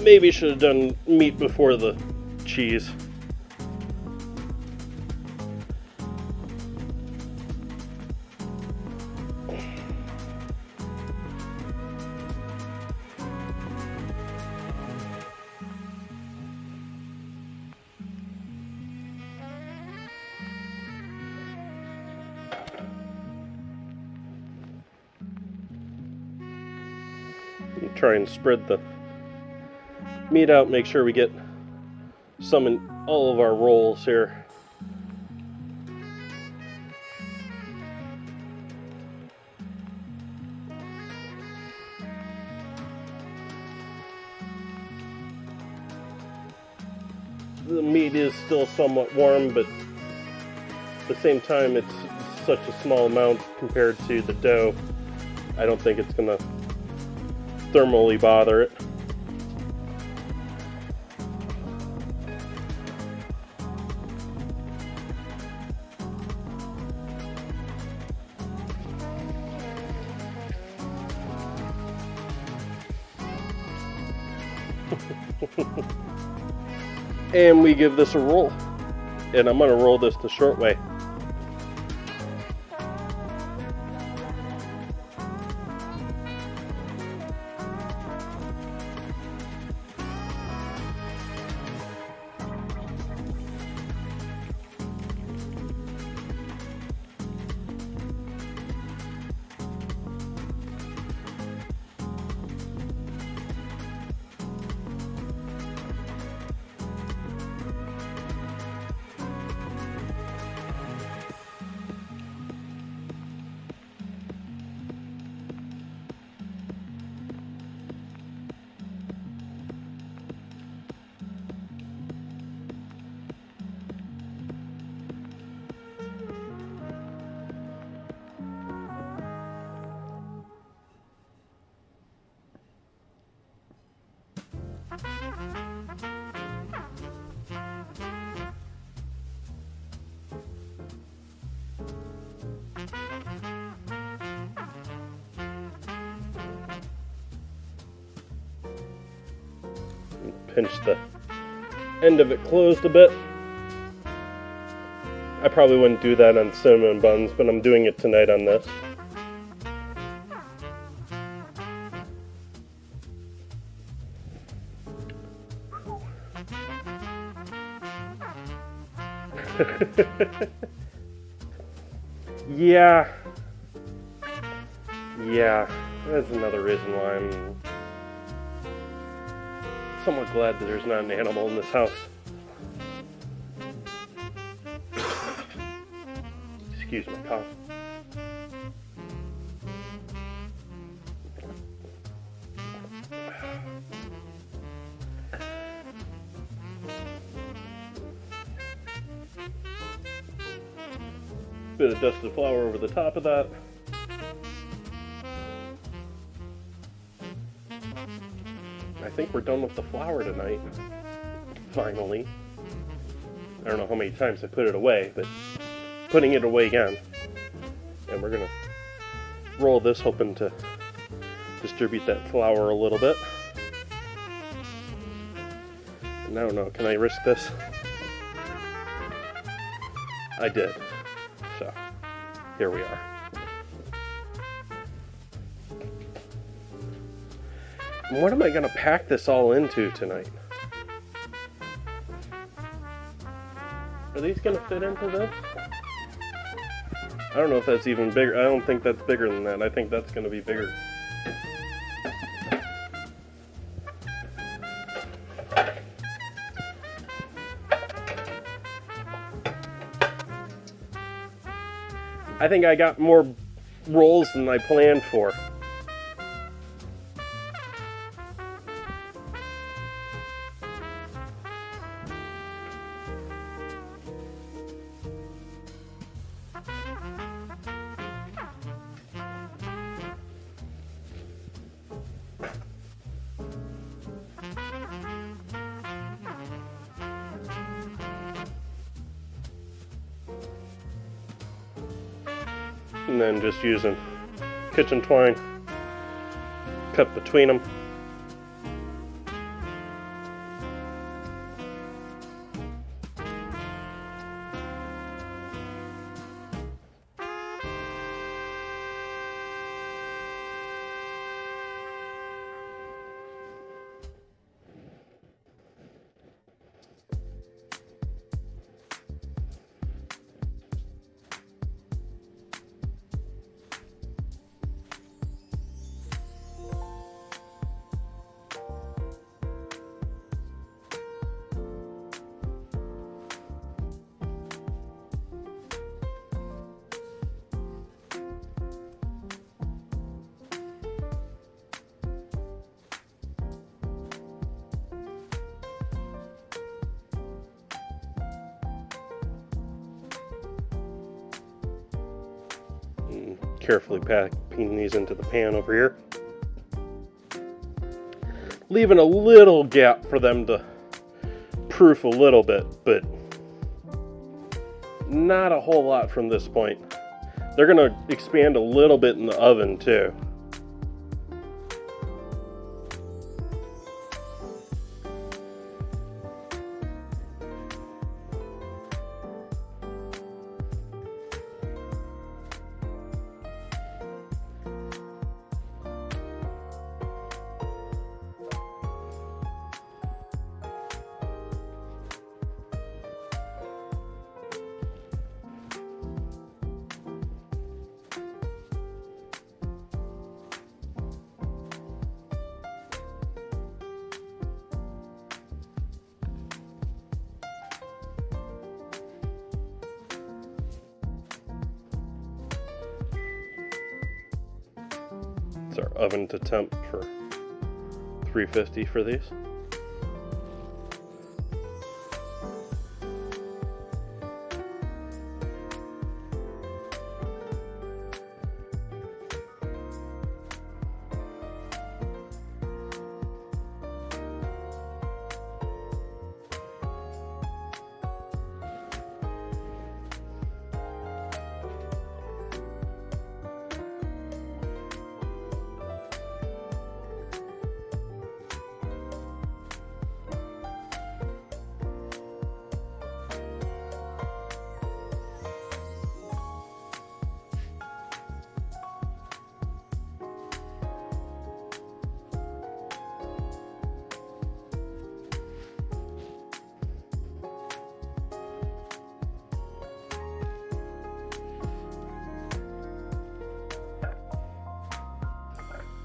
Maybe should have done meat before the cheese. Try and spread the meat out, make sure we get some in all of our rolls here. The meat is still somewhat warm, but at the same time it's such a small amount compared to the dough. I don't think it's gonna thermally bother it. And we give this a roll. And I'm going to roll this the short way. Pinch the end of it closed a bit. I probably wouldn't do that on cinnamon buns, but I'm doing it tonight on this. Yeah, that's another reason why I'm somewhat glad that there's not an animal in this house. Excuse my cough. Bit of dusted flour over the top of that. I think we're done with the flour tonight. Finally. I don't know how many times I put it away, but putting it away again. And we're gonna roll this, hoping to distribute that flour a little bit. And I don't know, can I risk this? I did. So, here we are. And what am I gonna pack this all into tonight? Are these gonna fit into this? I don't know if that's even bigger. I don't think that's bigger than that. I think that's gonna be bigger. I think I got more rolls than I planned for. And then just using kitchen twine, cut between them. Carefully packing these into the pan over here. Leaving a little gap for them to proof a little bit, but not a whole lot from this point. They're gonna expand a little bit in the oven too. It's our oven to temp for 350 for these.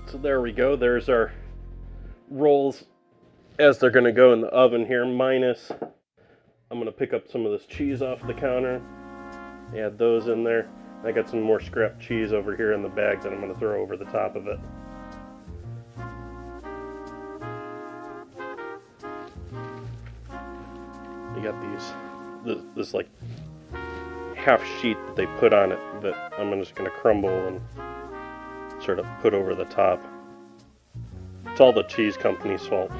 So there we go. There's our rolls as they're going to go in the oven here, minus I'm going to pick up some of this cheese off the counter, add those in there. I got some more scrap cheese over here in the bag that I'm going to throw over the top of it. You got these, this like half sheet that they put on it that I'm just going to crumble and sort of put over the top. It's all the cheese company's fault.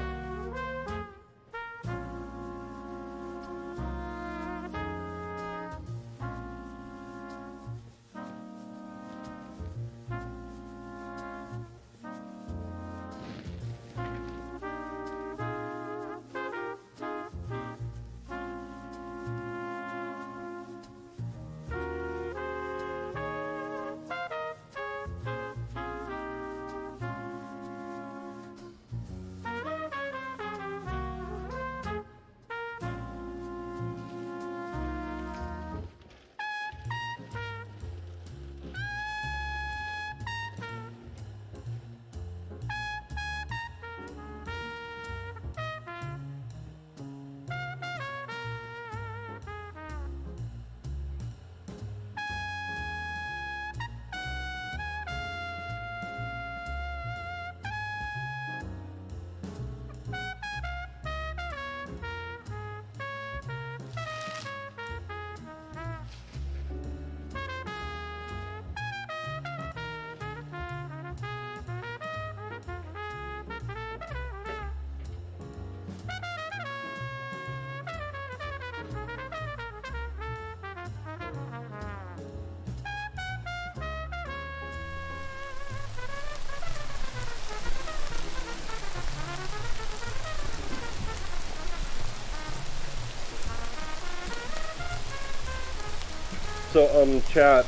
So, chat,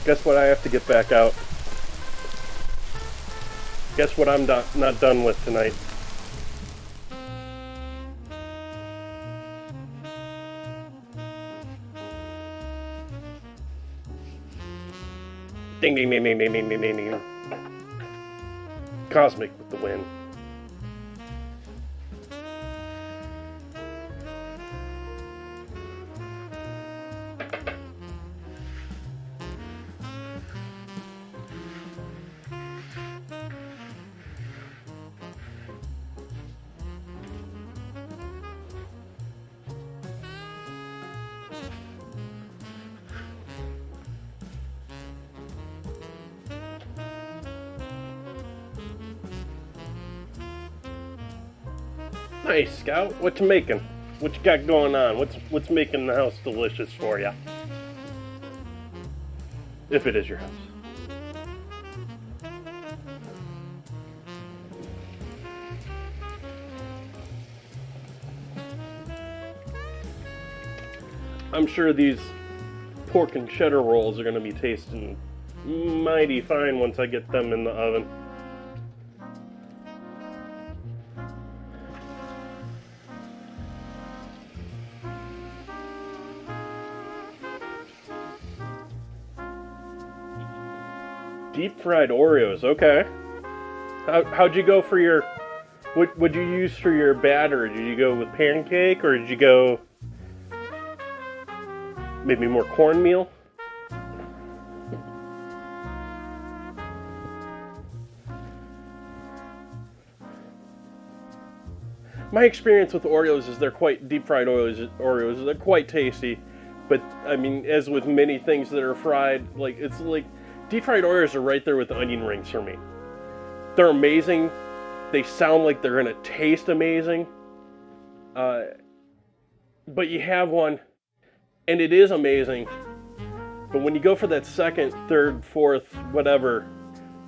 guess what I have to get back out? Guess what I'm not done with tonight? Ding, ding, ding, ding, ding, ding, ding, ding, ding. Cosmic with the win. Nice, Scout. What you making? What you got going on? What's making the house delicious for you? If it is your house. I'm sure these pork and cheddar rolls are going to be tasting mighty fine once I get them in the oven. Deep fried Oreos, okay. How'd you go for your... What would you use for your batter? Did you go with pancake, or did you go... maybe more cornmeal? My experience with Oreos is they're quite... deep fried Oreos, they're quite tasty. But, I mean, as with many things that are fried, like, it's like... deep fried Oreos are right there with the onion rings for me. They're amazing. They sound like they're going to taste amazing. But you have one, and it is amazing. But when you go for that second, third, fourth, whatever,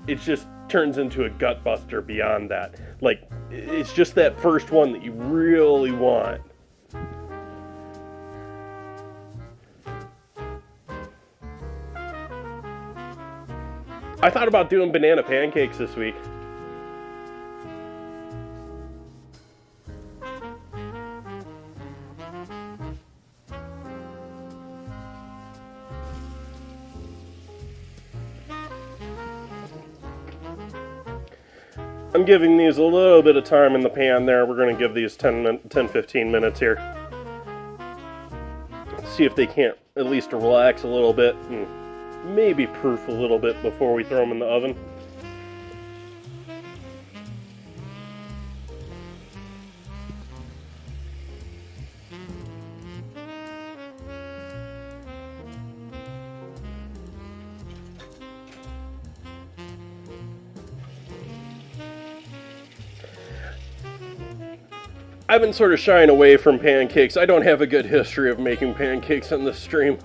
it just turns into a gut buster beyond that. Like, it's just that first one that you really want. I thought about doing banana pancakes this week. I'm giving these a little bit of time in the pan there. We're going to give these 10-15 minutes here. See if they can't at least relax a little bit and maybe proof a little bit before we throw them in the oven. I've been sort of shying away from pancakes. I don't have a good history of making pancakes on this stream.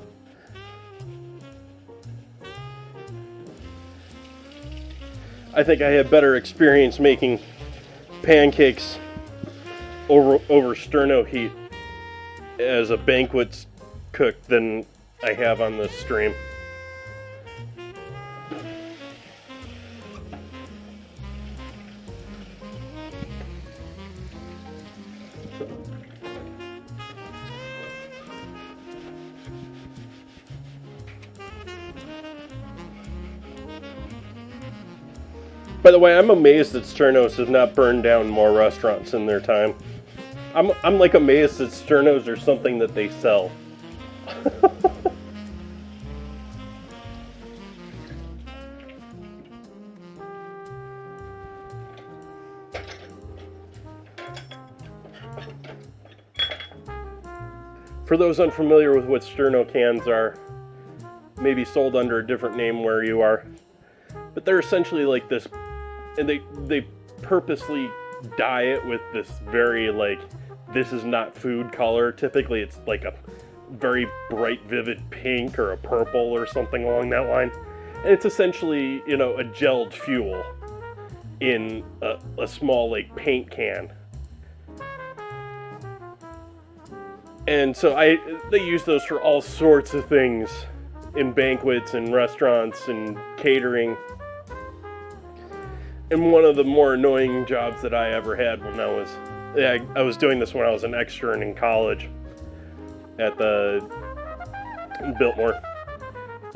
I think I have better experience making pancakes over sterno heat as a banquet cook than I have on this stream. By the way, I'm amazed that Sternos has not burned down more restaurants in their time. I'm like amazed that Sternos are something that they sell. For those unfamiliar with what Sterno cans are, maybe sold under a different name where you are, but they're essentially like this, and they purposely dye it with this very, like, this is not food color. Typically it's like a very bright vivid pink or a purple or something along that line, and it's essentially, you know, a gelled fuel in a small, like, paint can. And so they use those for all sorts of things in banquets and restaurants and catering. And one of the more annoying jobs that I ever had when I was doing this when I was an extern in college at the Biltmore,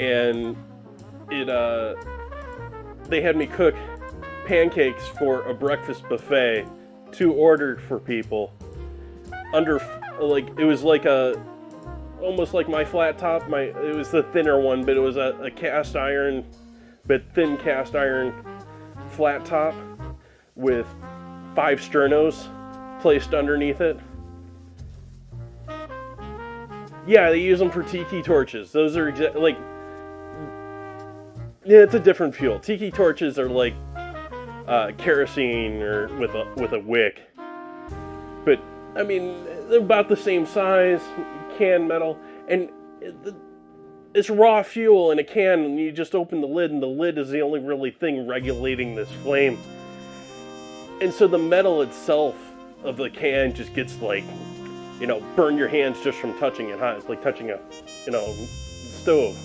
and they had me cook pancakes for a breakfast buffet to order for people under, like, it was like almost like my flat top. It was the thinner one, but it was a cast iron, but thin cast iron flat top with 5 sternos placed underneath it. Yeah, they use them for tiki torches. Those are like, yeah, it's a different fuel. Tiki torches are like kerosene or with a wick, but I mean, they're about the same size, can metal, and it's raw fuel in a can, and you just open the lid, and the lid is the only really thing regulating this flame. And so the metal itself of the can just gets, like, you know, burn your hands just from touching it hot. It's like touching a, you know, stove.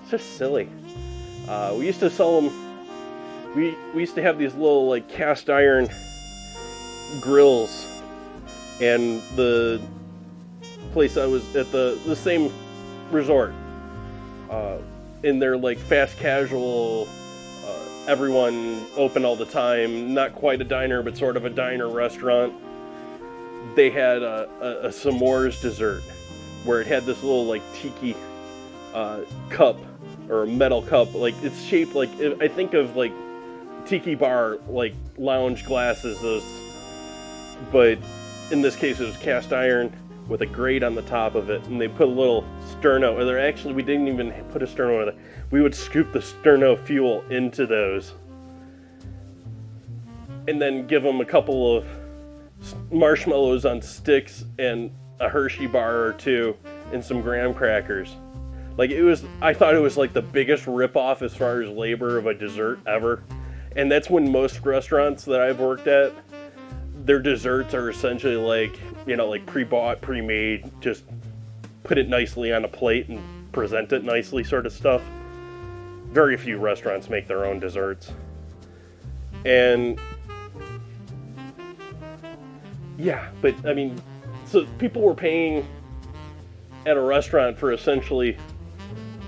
It's just silly. We used to sell them, we used to have these little, like, cast iron grills, and the place I was at, the same resort, in their, like, fast casual, everyone open all the time, not quite a diner but sort of a diner restaurant, they had a s'mores dessert where it had this little, like, tiki cup, or a metal cup, like, it's shaped like, I think of, like, tiki bar, like, lounge glasses, those, but in this case it was cast iron with a grate on the top of it, and they put a little sterno, or actually we didn't even put a sterno in it. We would scoop the sterno fuel into those, and then give them a couple of marshmallows on sticks and a Hershey bar or two and some graham crackers. Like, I thought it was like the biggest ripoff as far as labor of a dessert ever. And that's when most restaurants that I've worked at, their desserts are essentially like, you know, like pre-bought, pre-made, just put it nicely on a plate and present it nicely sort of stuff. Very few restaurants make their own desserts. And yeah, but I mean, so people were paying at a restaurant for essentially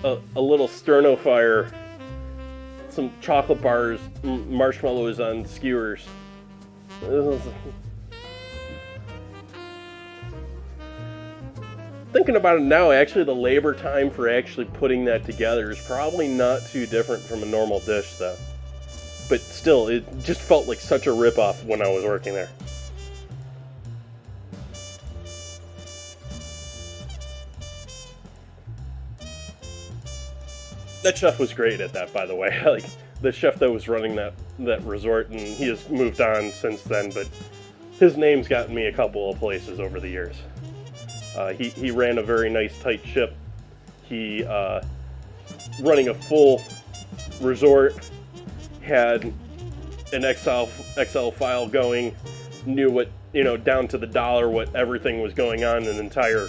a little sterno fire, some chocolate bars, marshmallows on skewers. Thinking about it now, actually the labor time for actually putting that together is probably not too different from a normal dish though. But still, it just felt like such a ripoff when I was working there. That chef was great at that, by the way. Like, the chef that was running that resort, and he has moved on since then, but his name's gotten me a couple of places over the years. He ran a very nice, tight ship. He, running a full resort, had an Excel file going, knew what, down to the dollar what everything was going on in the entire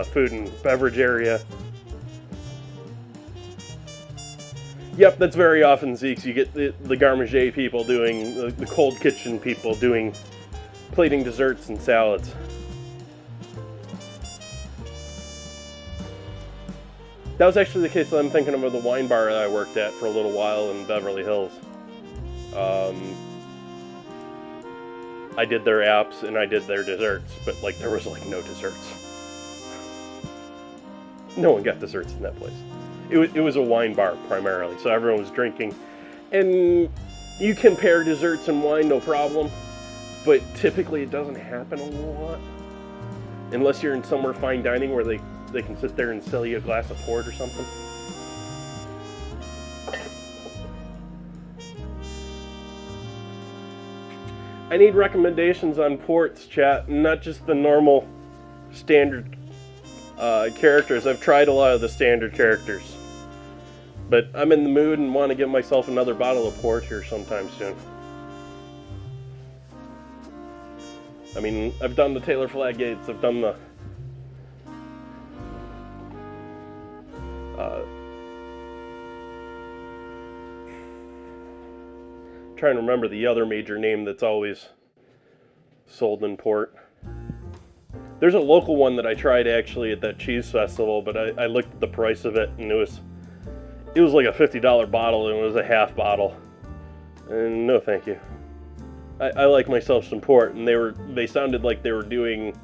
food and beverage area. Yep, that's very often, Zeeks. You get the garde manger people doing, the cold kitchen people doing, plating desserts and salads. That was actually the case that I'm thinking of the wine bar that I worked at for a little while in Beverly Hills. I did their apps and I did their desserts, but like there was like no desserts. No one got desserts in that place. It was a wine bar primarily, so everyone was drinking. And you can pair desserts and wine, no problem, but typically it doesn't happen a lot. Unless you're in somewhere fine dining where they can sit there and sell you a glass of port or something. I need recommendations on ports, chat, not just the normal standard characters. I've tried a lot of the standard characters, but I'm in the mood and want to get myself another bottle of port here sometime soon. I mean, I've done the Taylor Fladgates, I've done the trying to remember the other major name that's always sold in port. There's a local one that I tried actually at that cheese festival, but I looked at the price of it and it was like a $50 bottle and it was a half bottle. And no thank you. I like myself some port, and they sounded like they were doing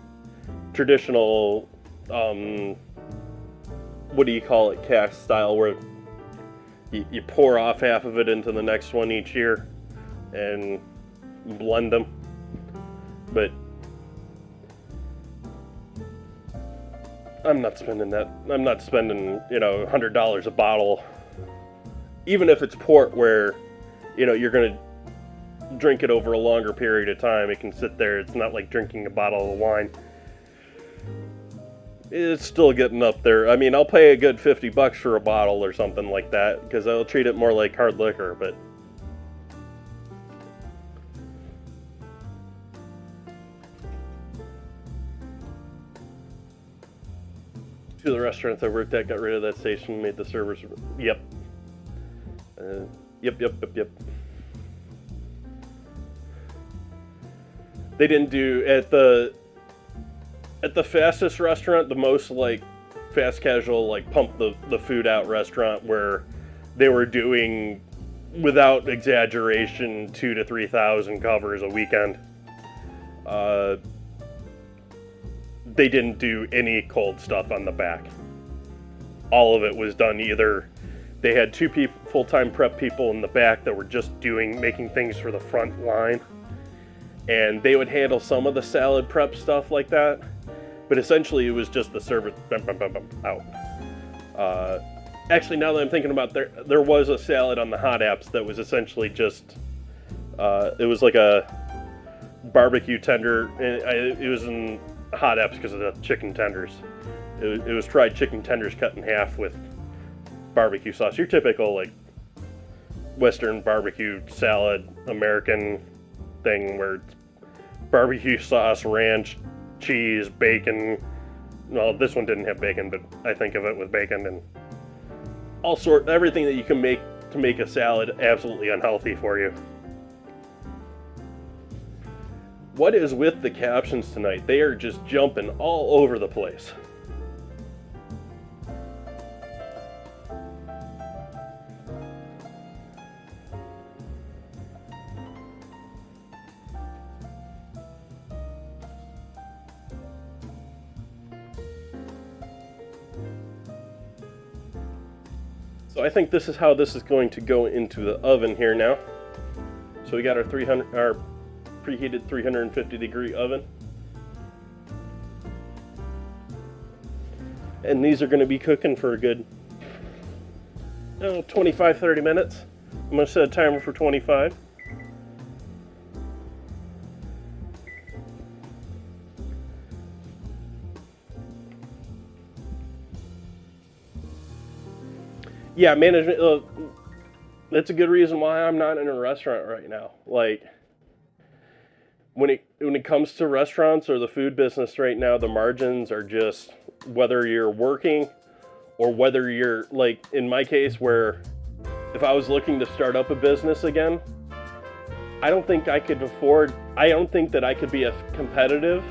traditional what do you call it, cask style, where you pour off half of it into the next one each year and blend them. But I'm not spending that. I'm not spending, $100 a bottle, even if it's port where, you're going to drink it over a longer period of time. It can sit there. It's not like drinking a bottle of wine. It's still getting up there. I mean, I'll pay a good $50 for a bottle or something like that, because I'll treat it more like hard liquor, but two of the restaurants I worked at got rid of that station, made the servers. Yep. Yep. They didn't do at the fastest restaurant, the most like fast casual, like pump the food out restaurant, where they were doing, without exaggeration, 2,000 to 3,000 covers a weekend. They didn't do any cold stuff on the back. All of it was done either. They had two full-time prep people in the back that were just making things for the front line, and they would handle some of the salad prep stuff like that, but essentially it was just the service out. Actually, now that I'm thinking about it, there was a salad on the hot apps that was essentially just it was like a barbecue tender. It was in hot apps because of the chicken tenders. It was fried chicken tenders cut in half with barbecue sauce. Your typical like Western barbecue salad American thing where it's barbecue sauce, ranch, cheese, bacon. Well, this one didn't have bacon, but I think of it with bacon and everything that you can make to make a salad absolutely unhealthy for you. What is with the captions tonight? They are just jumping all over the place. So I think this is how this is going to go into the oven here now. So we got our preheated 350 degree oven. And these are going to be cooking for a good 25-30 minutes. I'm going to set a timer for 25. Yeah, management, that's a good reason why I'm not in a restaurant right now. Like, when it comes to restaurants or the food business right now, the margins are just, whether you're working or whether you're, like, in my case, where if I was looking to start up a business again, I don't think that I could be as competitive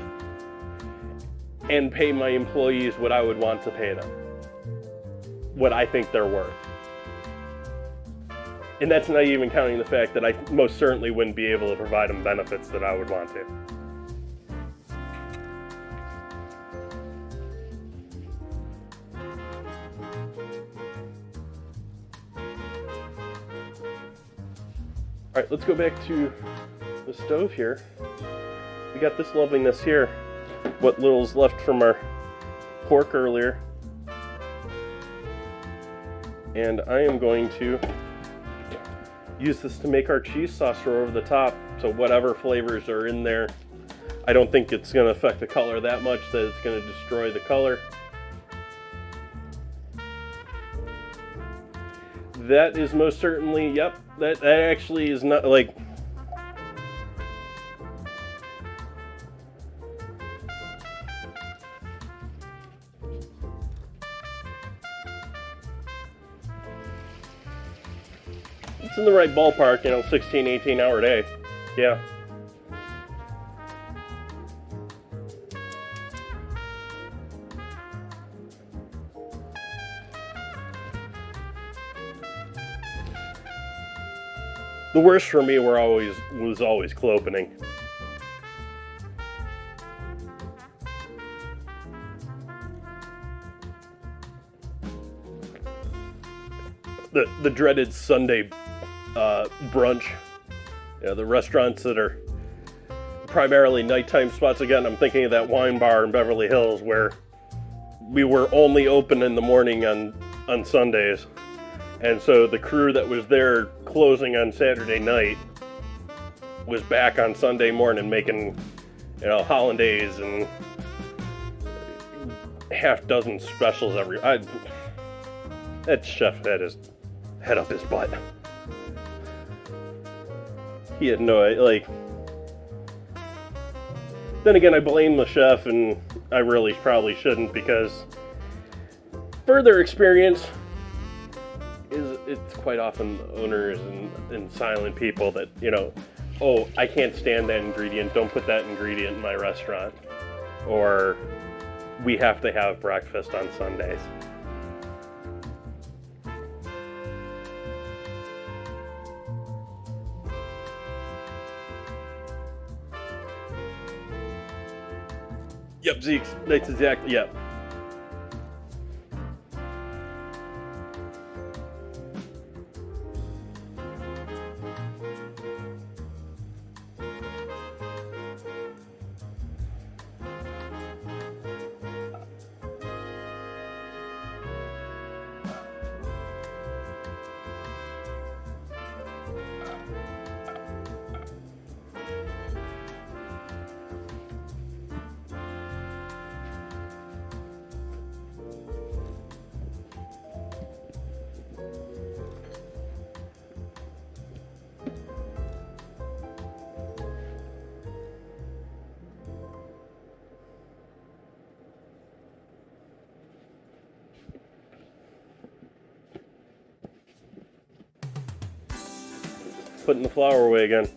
and pay my employees what I would want to pay them, what I think they're worth. And that's not even counting the fact that I most certainly wouldn't be able to provide them benefits that I would want to. All right, let's go back to the stove here. We got this loveliness here, what little's left from our pork earlier. And I am going to use this to make our cheese sauce for over the top, so whatever flavors are in there, I don't think it's going to affect the color that much that it's going to destroy the color. That is most certainly, yep, that actually is not, like, it's in the right ballpark, 16, 18 hour day. Yeah. The worst for me was always clopening. The dreaded Sunday brunch. The restaurants that are primarily nighttime spots. Again, I'm thinking of that wine bar in Beverly Hills where we were only open in the morning on Sundays. And so the crew that was there closing on Saturday night was back on Sunday morning making, hollandaise and half dozen specials that chef had his head up his butt. He had no, then again, I blame the chef, and I really probably shouldn't, because further experience it's quite often the owners and silent people that, oh, I can't stand that ingredient, don't put that ingredient in my restaurant, or we have to have breakfast on Sundays. Yep, Zeke, that's exactly, yep. Putting the flour away again.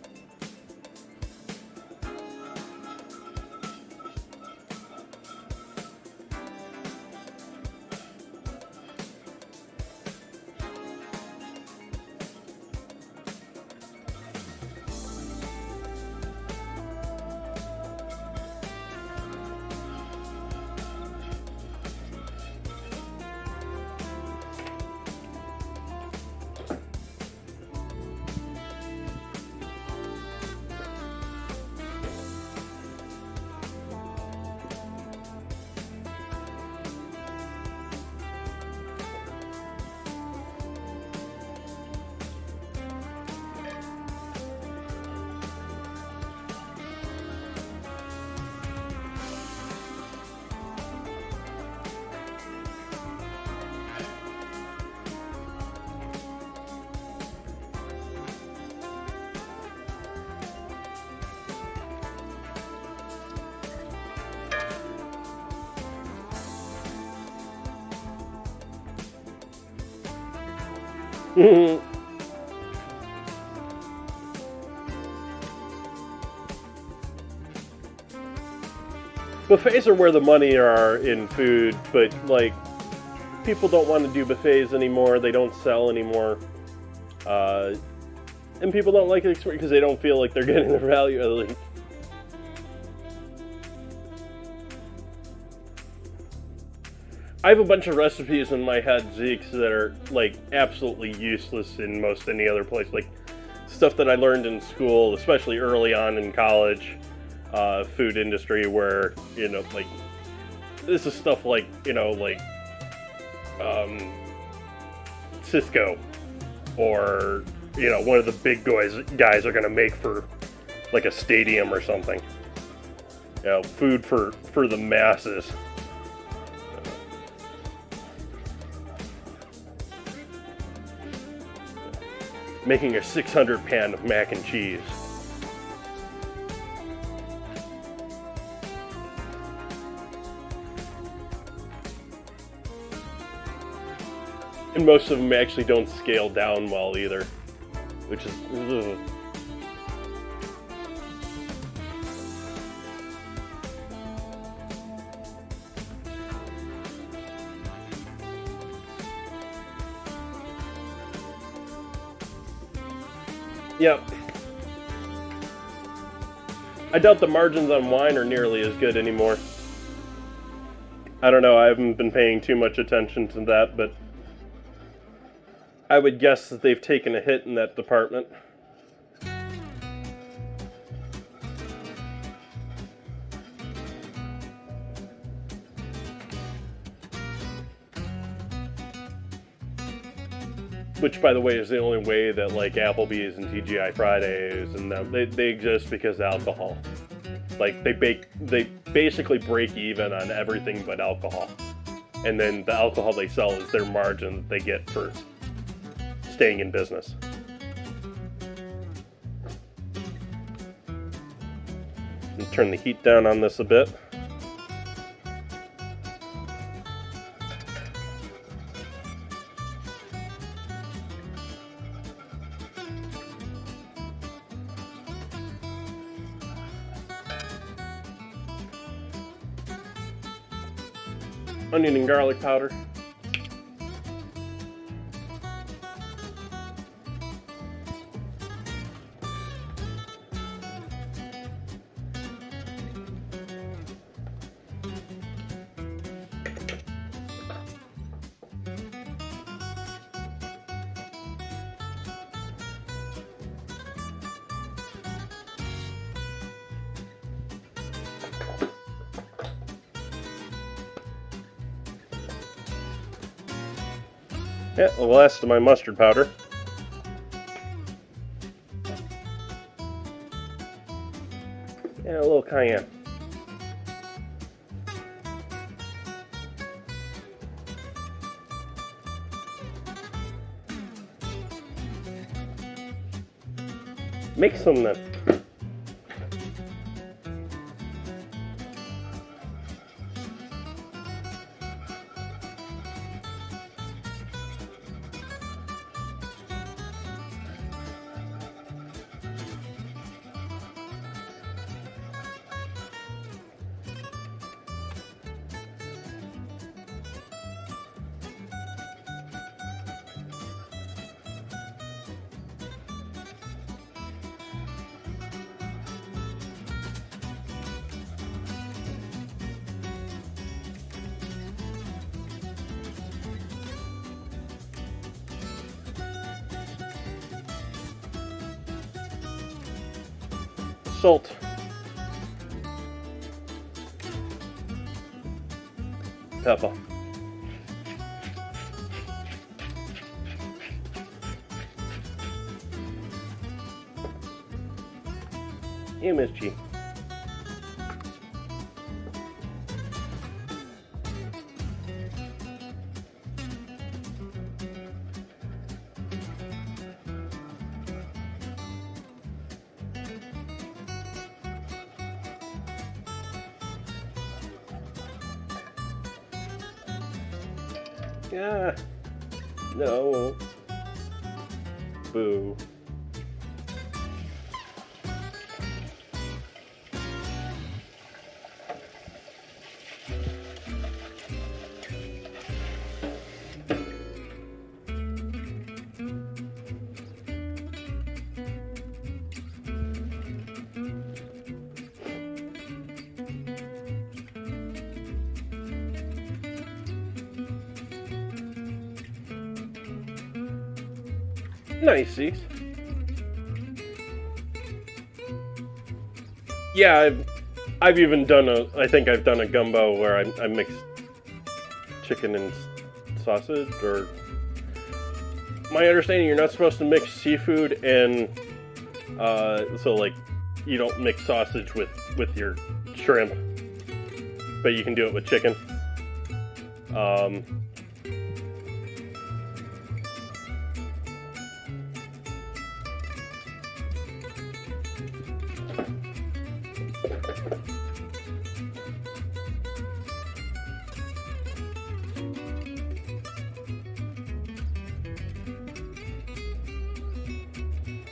Buffets are where the money are in food, but like people don't want to do buffets anymore. They don't sell anymore, and people don't like it because they don't feel like they're getting the value. Like, I have a bunch of recipes in my head, Zeeks, that are like absolutely useless in most any other place. Like stuff that I learned in school, especially early on in college, food industry, where like this is stuff like like Cisco or one of the big guys are gonna make for like a stadium or something. Food for the masses. Making a 600 pan of mac and cheese. And most of them actually don't scale down well either, which is ugh. Yep. I doubt the margins on wine are nearly as good anymore. I don't know, I haven't been paying too much attention to that, but I would guess that they've taken a hit in that department. Which, by the way, is the only way that like Applebee's and TGI Fridays and them, they exist because of alcohol. Like they basically break even on everything but alcohol, and then the alcohol they sell is their margin that they get for staying in business. And turn the heat down on this a bit. Onion and garlic powder. Yeah, the last of my mustard powder. And a little cayenne. Mix them then. Salt. Pepper. MSG. Yeah. No. Boo. Nice. Yeah, I've even done I think I've done a gumbo where I mixed chicken and sausage, or my understanding you're not supposed to mix seafood and so like you don't mix sausage with your shrimp, but you can do it with chicken.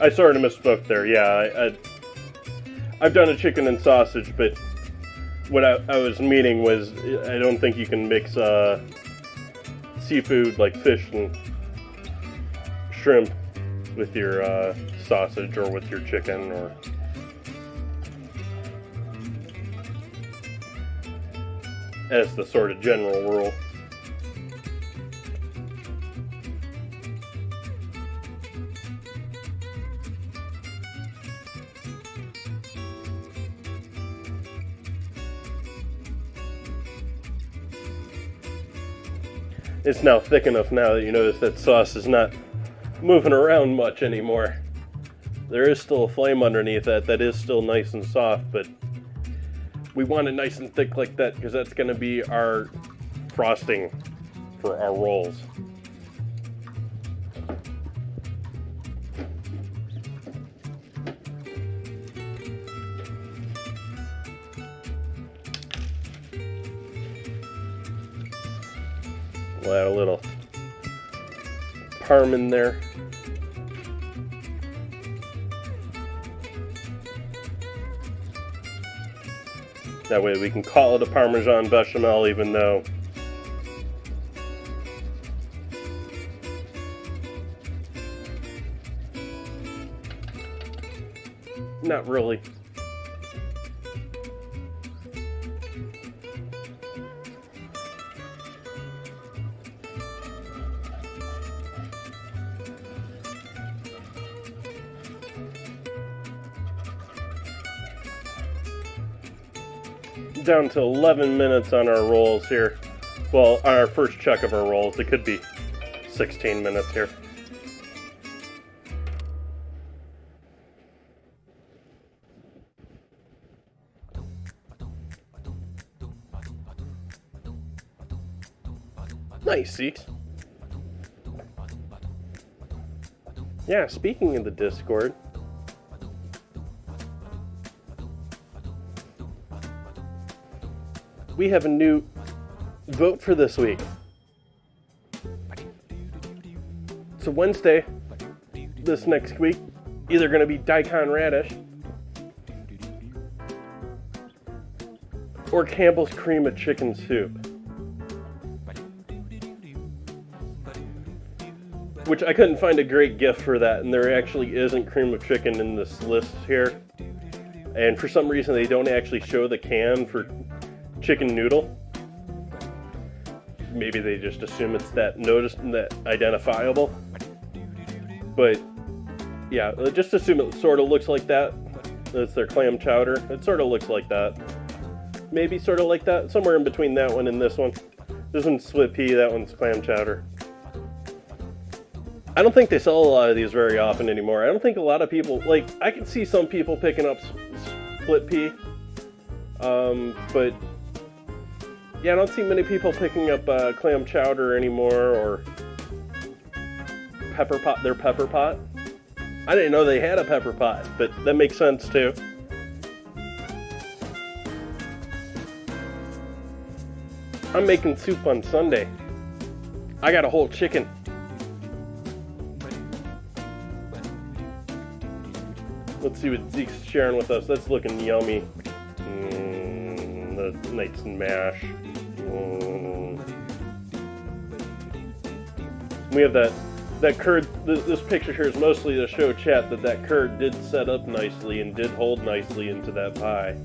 I sort of misspoke there. Yeah, I've done a chicken and sausage, but what I was meaning was I don't think you can mix seafood like fish and shrimp with your sausage or with your chicken, or as the sort of general rule. It's now thick enough now that you notice that sauce is not moving around much anymore. There is still a flame underneath that is still nice and soft, but we want it nice and thick like that because that's going to be our frosting for our rolls. We'll add a little parm in there. That way we can call it a Parmesan bechamel, even though not really. Down to 11 minutes on our rolls here. Well, on our first check of our rolls. It could be 16 minutes here. Nice, Seeks. Yeah, speaking of the Discord, we have a new vote for this week. So Wednesday, this next week, either going to be daikon radish or Campbell's cream of chicken soup. Which I couldn't find a great gift for that, and there actually isn't cream of chicken in this list here. And for some reason they don't actually show the can for chicken noodle. Maybe they just assume it's that identifiable. But yeah, just assume it sort of looks like that. That's their clam chowder. It sort of looks like that. Maybe sort of like that. Somewhere in between that one and this one. This one's split pea, that one's clam chowder. I don't think they sell a lot of these very often anymore. I don't think a lot of people, like, I can see some people picking up split pea. But yeah, I don't see many people picking up clam chowder anymore, or pepper pot. Their pepper pot. I didn't know they had a pepper pot, but that makes sense too. I'm making soup on Sunday. I got a whole chicken. Let's see what Zeke's sharing with us. That's looking yummy. The nice mash. We have that curd. This picture here is mostly to show chat that curd did set up nicely and did hold nicely into that pie.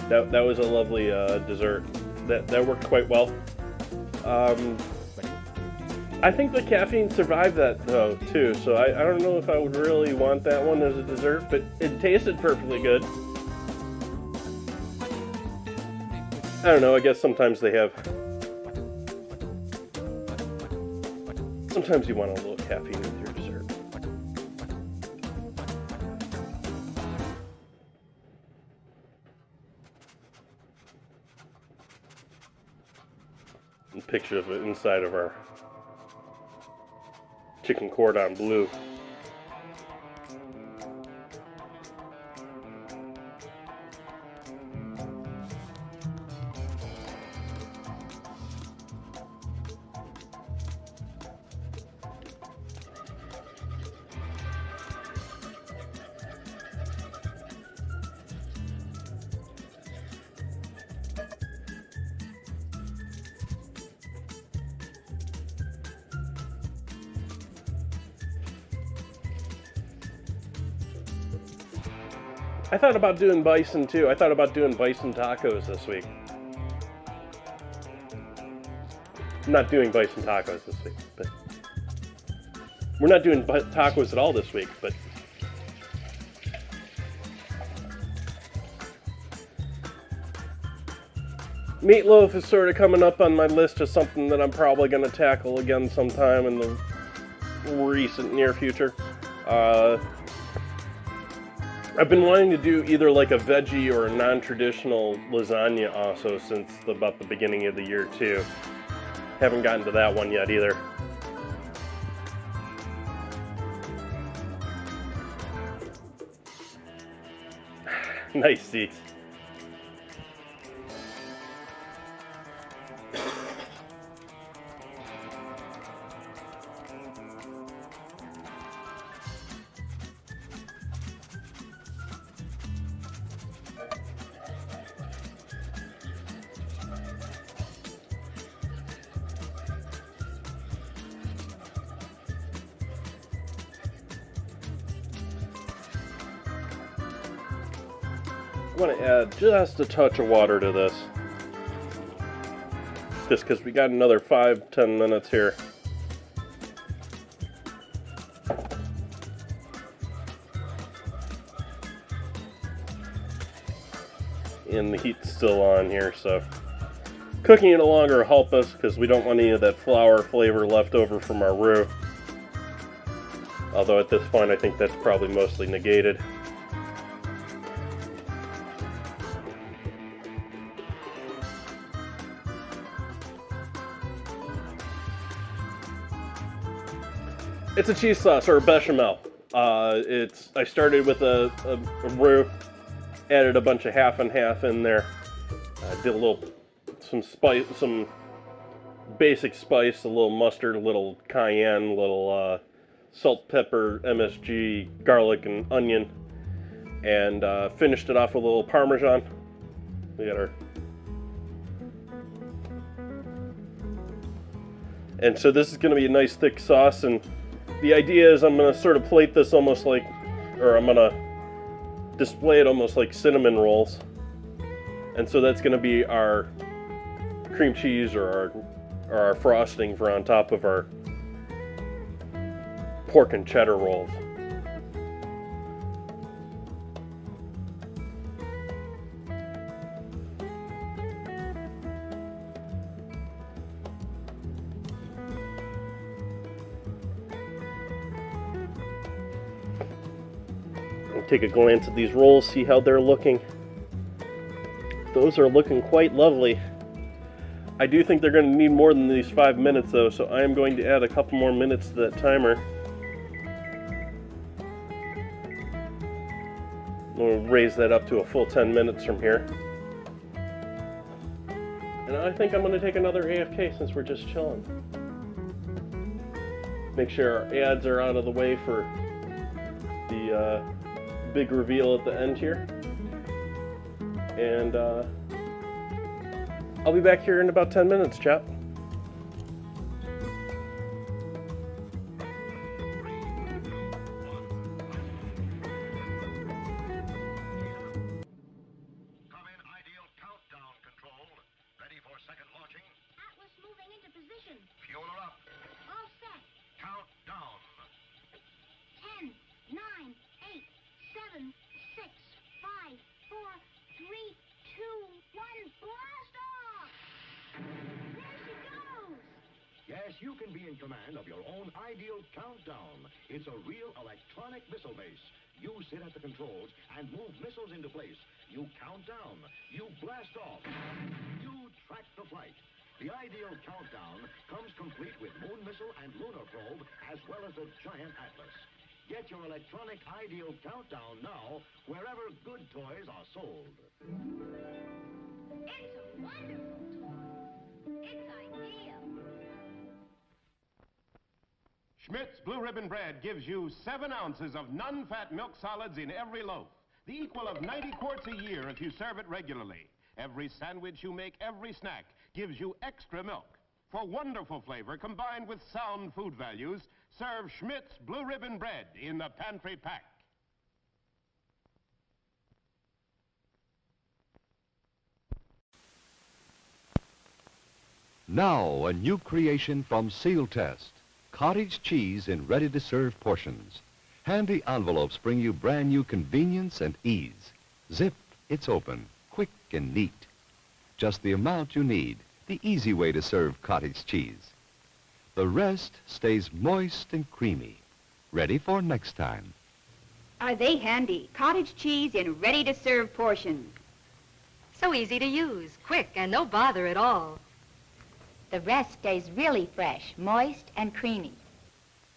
That was a lovely dessert. That worked quite well. I think the caffeine survived that though too, so I don't know if I would really want that one as a dessert, but it tasted perfectly good. I don't know, I guess sometimes they have... Sometimes you want a little caffeine with your dessert. A picture of it inside of our chicken cordon bleu. I thought about doing bison too. I thought about doing bison tacos this week. I'm not doing bison tacos this week, but we're not doing tacos at all this week, but meatloaf is sort of coming up on my list of something that I'm probably going to tackle again sometime in the recent near future. I've been wanting to do either like a veggie or a non-traditional lasagna also since about the beginning of the year too. Haven't gotten to that one yet either. Nice seats. I want to add just a touch of water to this, just because we got another 5-10 minutes here. And the heat's still on here, so cooking it longer will help us because we don't want any of that flour flavor left over from our roux. Although at this point I think that's probably mostly negated. It's a cheese sauce, or a bechamel. I started with a roux, added a bunch of half and half in there. Did some spice, some basic spice, a little mustard, a little cayenne, a little salt, pepper, MSG, garlic, and onion, and finished it off with a little Parmesan. We got our... And so this is going to be a nice thick sauce, and the idea is I'm going to sort of plate this almost like, or I'm going to display it almost like cinnamon rolls. And so that's going to be our cream cheese or our frosting for on top of our pork and cheddar rolls. Take a glance at these rolls, see how they're looking. Those are looking quite lovely. I do think they're going to need more than these 5 minutes though, so I am going to add a couple more minutes to that timer. We'll raise that up to a full 10 minutes from here. And I think I'm going to take another AFK since we're just chilling. Make sure our ads are out of the way for the big reveal at the end here. And I'll be back here in about 10 minutes, chat. Yes, you can be in command of your own ideal countdown. It's a real electronic missile base. You sit at the controls and move missiles into place. You count down. You blast off. You track the flight. The ideal countdown comes complete with moon missile and lunar probe, as well as a giant atlas. Get your electronic ideal countdown now, wherever good toys are sold. It's a wonderful toy. It's ideal. Schmidt's Blue Ribbon Bread gives you 7 ounces of non-fat milk solids in every loaf, the equal of 90 quarts a year if you serve it regularly. Every sandwich you make, every snack, gives you extra milk. For wonderful flavor combined with sound food values, serve Schmidt's Blue Ribbon Bread in the pantry pack. Now, a new creation from Seal Test. Cottage cheese in ready-to-serve portions. Handy envelopes bring you brand new convenience and ease. Zip, it's open, quick and neat. Just the amount you need, the easy way to serve cottage cheese. The rest stays moist and creamy, ready for next time. Are they handy? Cottage cheese in ready-to-serve portions. So easy to use, quick, and no bother at all. The rest stays really fresh, moist, and creamy.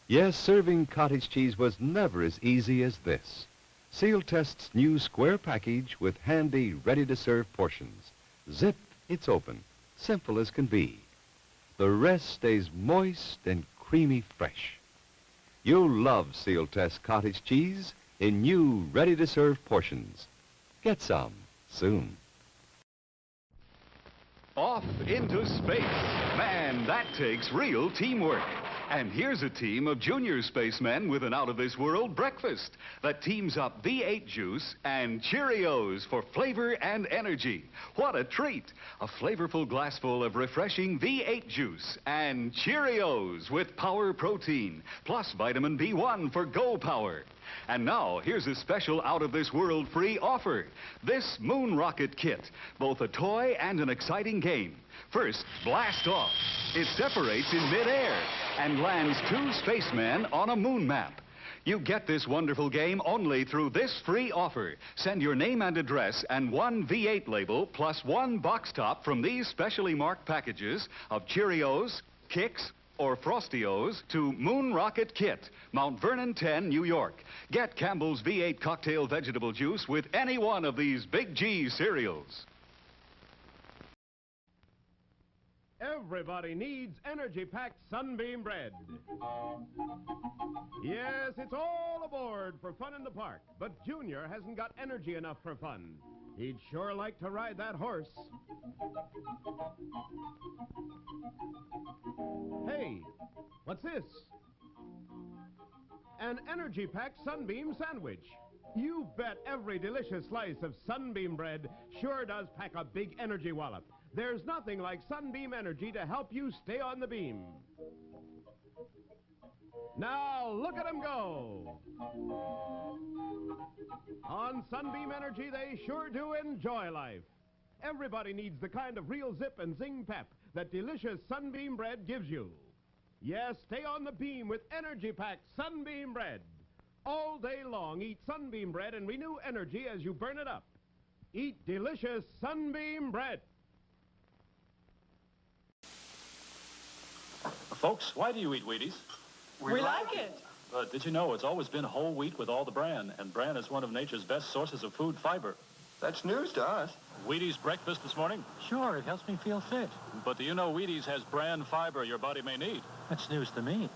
Yes, serving cottage cheese was never as easy as this. Seal Test's new square package with handy, ready-to-serve portions. Zip, it's open, simple as can be. The rest stays moist and creamy fresh. You'll love Seal Test cottage cheese in new, ready-to-serve portions. Get some soon. Off into space. Man, that takes real teamwork. And here's a team of junior spacemen with an out-of-this-world breakfast that teams up V8 juice and Cheerios for flavor and energy. What a treat! A flavorful glassful of refreshing V8 juice and Cheerios with power protein, plus vitamin B1 for Go Power. And now, here's a special out-of-this-world free offer. This Moon Rocket Kit, both a toy and an exciting game. First, blast off. It separates in midair and lands 2 spacemen on a moon map. You get this wonderful game only through this free offer. Send your name and address and 1 V8 label plus 1 box top from these specially marked packages of Cheerios, Kix, or Frostios to Moon Rocket Kit, Mount Vernon 10, New York. Get Campbell's V8 cocktail vegetable juice with any one of these Big G cereals. Everybody needs energy-packed Sunbeam bread. Yes, it's all aboard for fun in the park, but Junior hasn't got energy enough for fun. He'd sure like to ride that horse. Hey, what's this? An energy-packed Sunbeam sandwich. You bet every delicious slice of Sunbeam bread sure does pack a big energy wallop. There's nothing like Sunbeam Energy to help you stay on the beam. Now, look at them go. On Sunbeam Energy, they sure do enjoy life. Everybody needs the kind of real zip and zing pep that delicious Sunbeam bread gives you. Yes, stay on the beam with energy-packed Sunbeam bread. All day long, eat Sunbeam bread and renew energy as you burn it up. Eat delicious Sunbeam bread. Folks, why do you eat Wheaties? We like it. But did you know it's always been whole wheat with all the bran, and bran is one of nature's best sources of food fiber. That's news to us. Wheaties breakfast this morning? Sure, it helps me feel fit. But do you know Wheaties has bran fiber your body may need? That's news to me.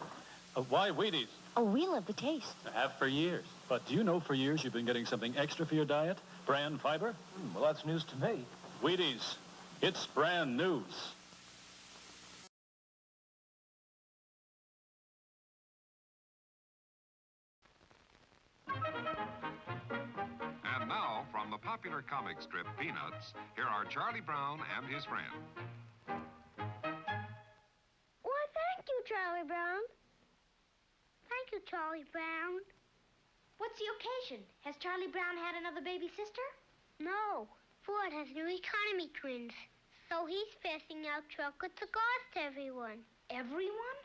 Why Wheaties? Oh, we love the taste. Have for years. But do you know for years you've been getting something extra for your diet? Bran fiber? Well, that's news to me. Wheaties. It's brand news. And now, from the popular comic strip Peanuts, here are Charlie Brown and his friend. Why, thank you, Charlie Brown. Thank you, Charlie Brown. What's the occasion? Has Charlie Brown had another baby sister? No. Ford has new economy twins. So he's passing out chocolate cigars to everyone. Everyone?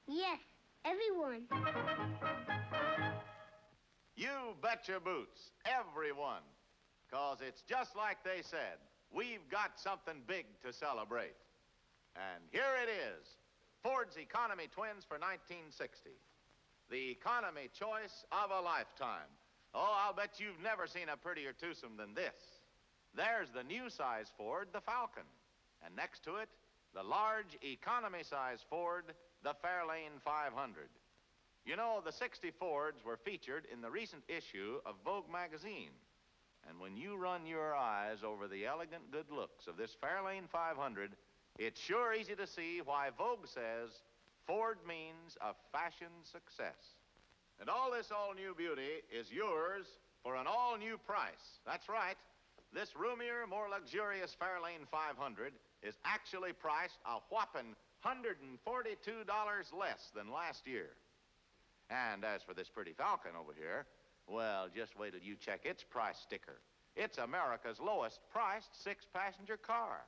Yes, everyone. You bet your boots, everyone. 'Cause it's just like they said. We've got something big to celebrate. And here it is, Ford's Economy Twins for 1960. The economy choice of a lifetime. Oh, I'll bet you've never seen a prettier twosome than this. There's the new size Ford, the Falcon. And next to it, the large economy size Ford, the Fairlane 500. You know, the 60 Fords were featured in the recent issue of Vogue magazine. And when you run your eyes over the elegant good looks of this Fairlane 500, it's sure easy to see why Vogue says Ford means a fashion success. And all this all-new beauty is yours for an all-new price. That's right. This roomier, more luxurious Fairlane 500 is actually priced a whopping $142 less than last year. And as for this pretty Falcon over here, well, just wait till you check its price sticker. It's America's lowest priced six-passenger car.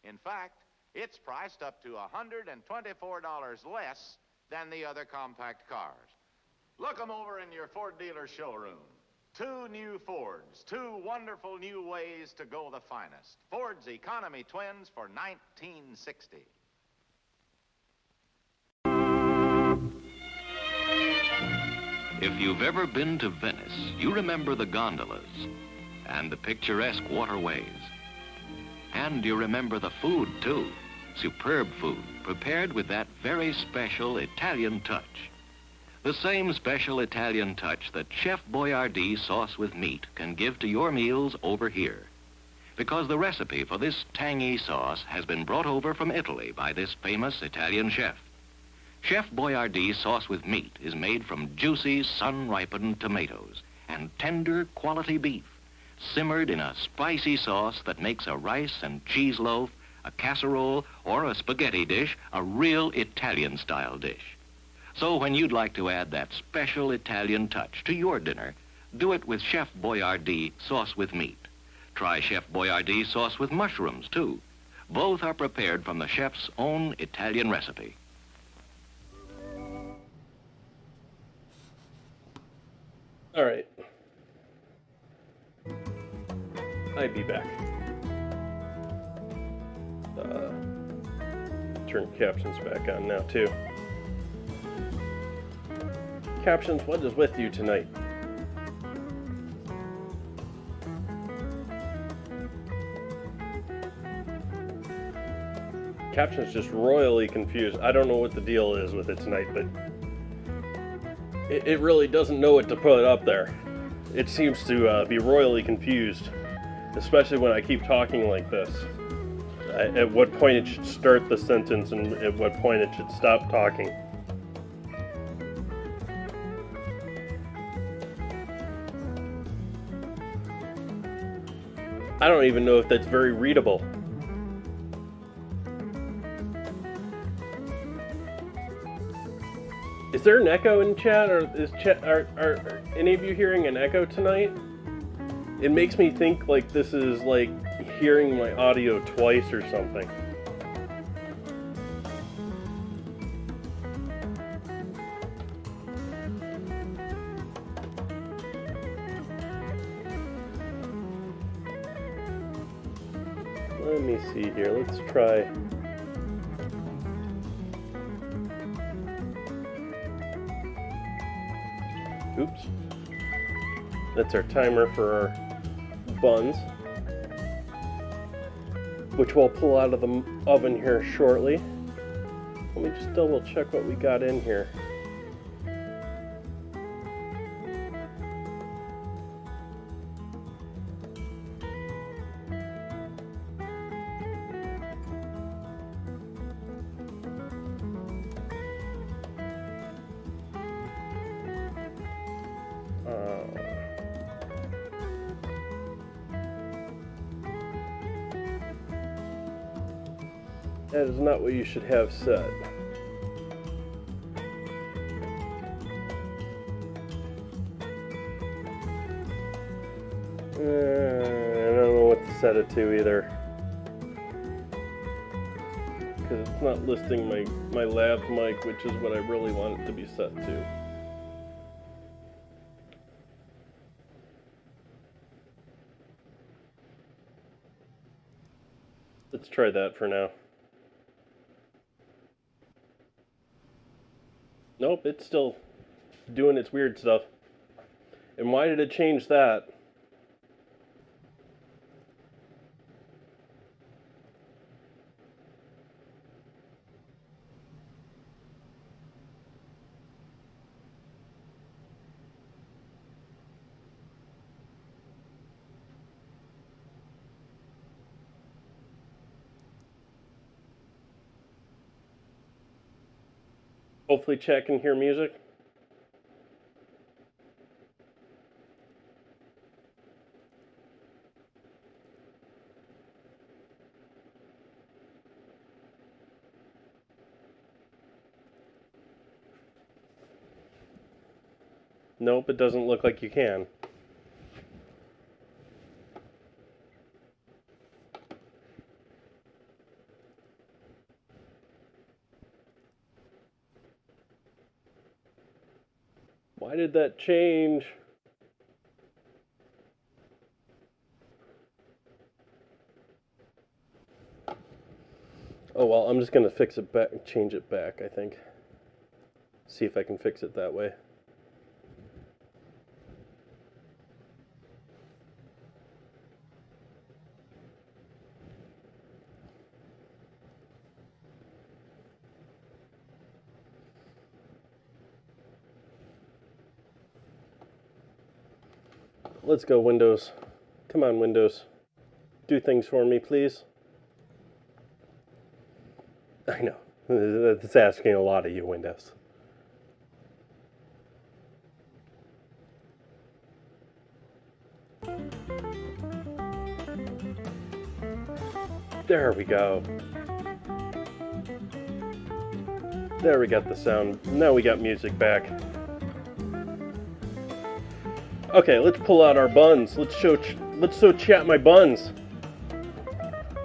In fact, it's priced up to $124 less than the other compact cars. Look 'em over in your Ford dealer showroom. Two new Fords, two wonderful new ways to go the finest. Ford's Economy Twins for 1960. If you've ever been to Venice, you remember the gondolas and the picturesque waterways. And you remember the food, too. Superb food, prepared with that very special Italian touch. The same special Italian touch that Chef Boyardee sauce with meat can give to your meals over here. Because the recipe for this tangy sauce has been brought over from Italy by this famous Italian chef. Chef Boyardee sauce with meat is made from juicy, sun-ripened tomatoes and tender quality beef, simmered in a spicy sauce that makes a rice and cheese loaf, a casserole, or a spaghetti dish a real Italian-style dish. So when you'd like to add that special Italian touch to your dinner, do it with Chef Boyardee sauce with meat. Try Chef Boyardee sauce with mushrooms, too. Both are prepared from the chef's own Italian recipe. All right. I'd be back. Turn captions back on now, too. Captions, what is with you tonight? Captions just royally confused. I don't know what the deal is with it tonight, but it really doesn't know what to put up there. It seems to be royally confused, especially when I keep talking like this. At what point it should start the sentence and at what point it should stop talking. I don't even know if that's very readable. Is there an echo in chat, or are any of you hearing an echo tonight? It makes me think like this is like hearing my audio twice or something. Let me see here. Let's try. Oops. That's our timer for our buns, which we'll pull out of the oven here shortly. Let me just double check what we got in here. That is not what you should have set. I don't know what to set it to either. Because it's not listing my lav mic, which is what I really want it to be set to. Let's try that for now. Nope, it's still doing its weird stuff. And why did it change that? Hopefully chat can hear music. Nope, it doesn't look like you can. Why did that change? Oh well, I'm just gonna fix it back, change it back, I think. See if I can fix it that way. Let's go, Windows. Come on, Windows. Do things for me, please. I know. That's asking a lot of you, Windows. There we go. There we got the sound. Now we got music back. Okay, let's pull out our buns. Let's show chat my buns.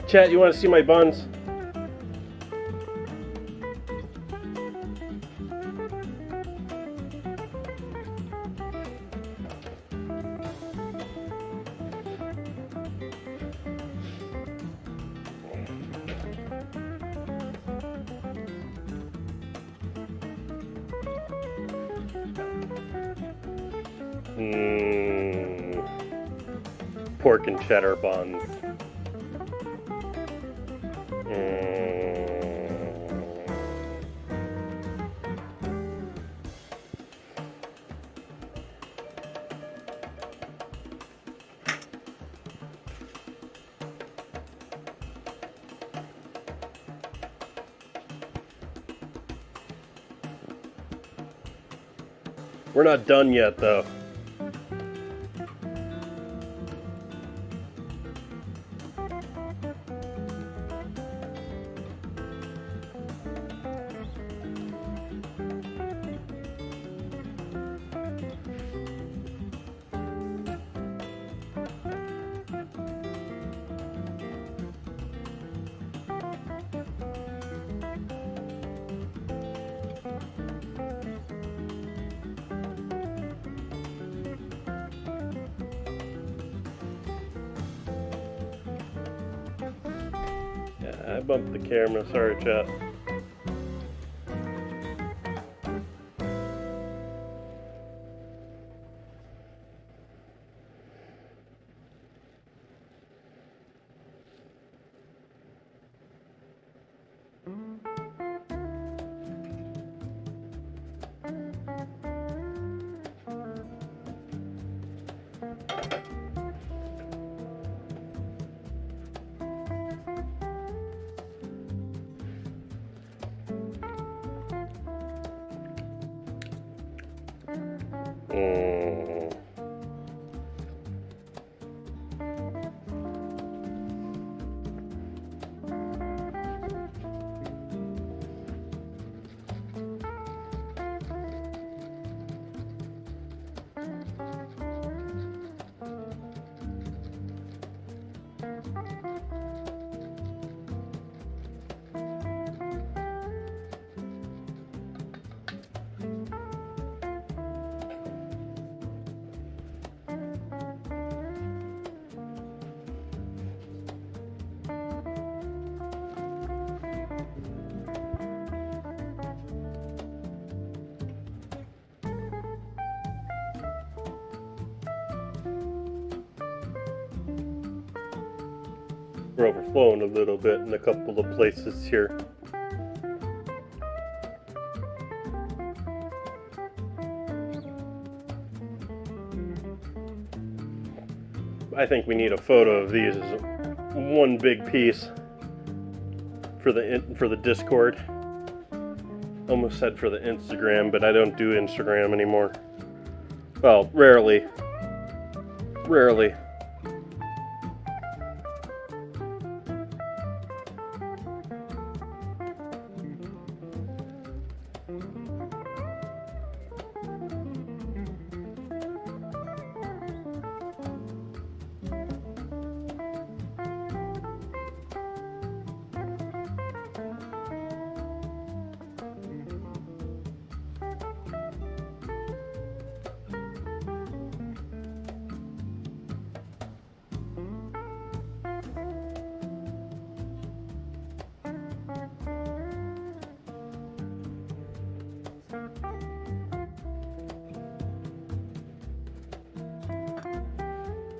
Chat, you want to see my buns? Pork and cheddar buns. We're not done yet, though. I bumped the camera, sorry chat. We're overflowing a little bit in a couple of places here. I think we need a photo of these as one big piece for the Discord. Almost said for the Instagram, but I don't do Instagram anymore. Well, rarely. Rarely.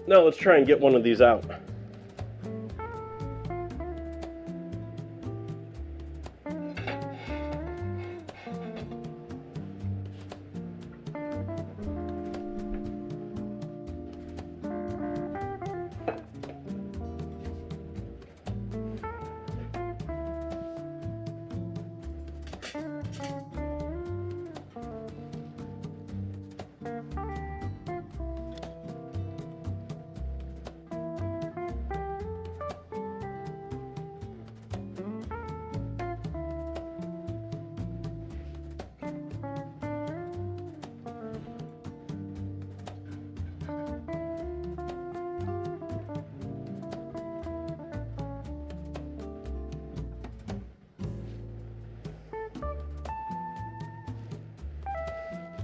Now let's try and get one of these out.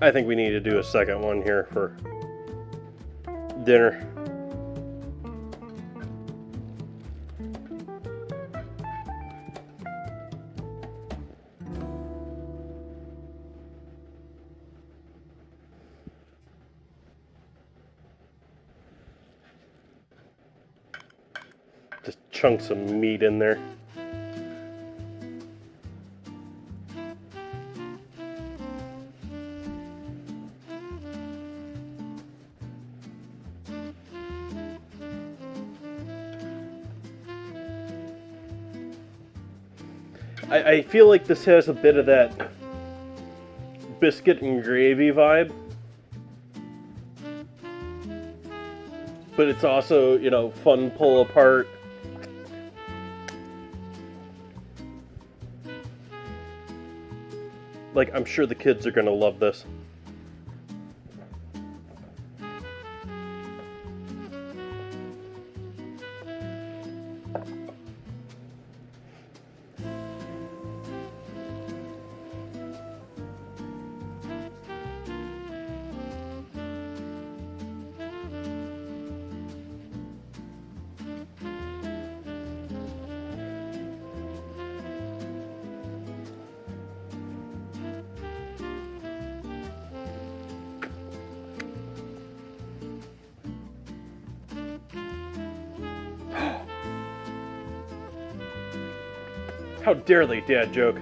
I think we need to do a second one here for dinner. Just chunks of meat in there. I feel like this has a bit of that biscuit and gravy vibe. But it's also, you know, fun pull apart. Like, I'm sure the kids are gonna love this. How dare they dad joke?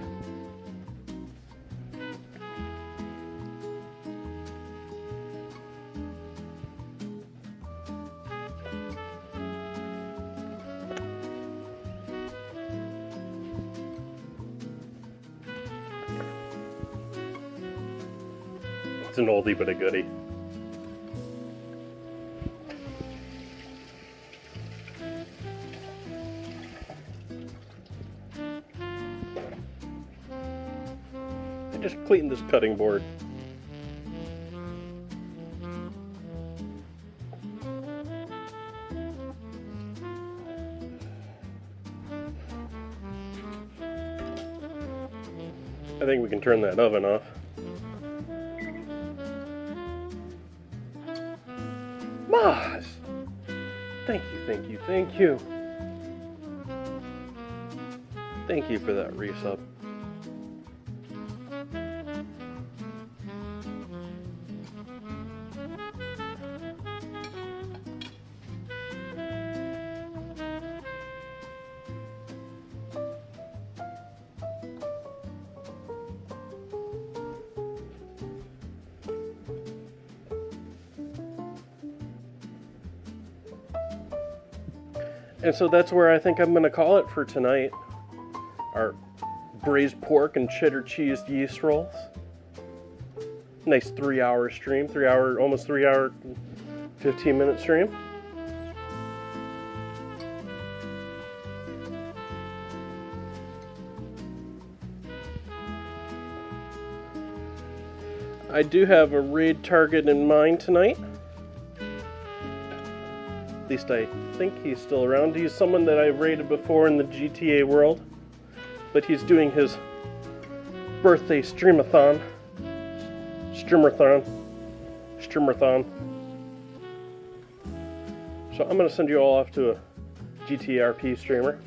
It's an oldie but a goodie. I just cleaned this cutting board. I think we can turn that oven off. Moz! Thank you, thank you, thank you. Thank you for that resub. And so that's where I think I'm going to call it for tonight. Our braised pork and cheddar cheese yeast rolls. Nice 3-hour stream, almost 3 hour, 15-minute stream. I do have a raid target in mind tonight. At least I think he's still around. He's someone that I've raided before in the GTA world, but he's doing his birthday streamathon. So I'm going to send you all off to a GTRP streamer.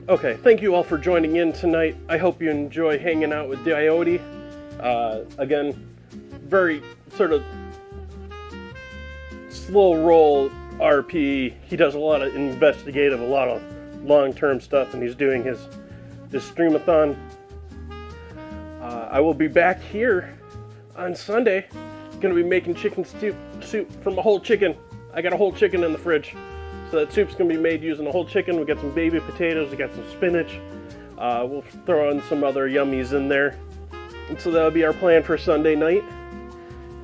Okay, thank you all for joining in tonight. I hope you enjoy hanging out with Diote. Again, very sort of slow roll RP. He does a lot of investigative, a lot of long-term stuff, and he's doing his streamathon. I will be back here on Sunday. Going to be making chicken soup from a whole chicken. I got a whole chicken in the fridge. So that soup's going to be made using a whole chicken. We got some baby potatoes, we got some spinach. We'll throw in some other yummies in there. And so that'll be our plan for Sunday night.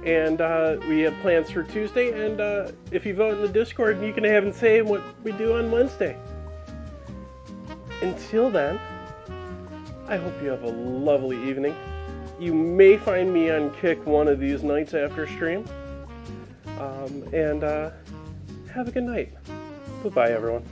And we have plans for Tuesday. And if you vote in the Discord, you can have and say what we do on Wednesday. Until then, I hope you have a lovely evening. You may find me on Kick one of these nights after stream. And have a good night. Goodbye, everyone.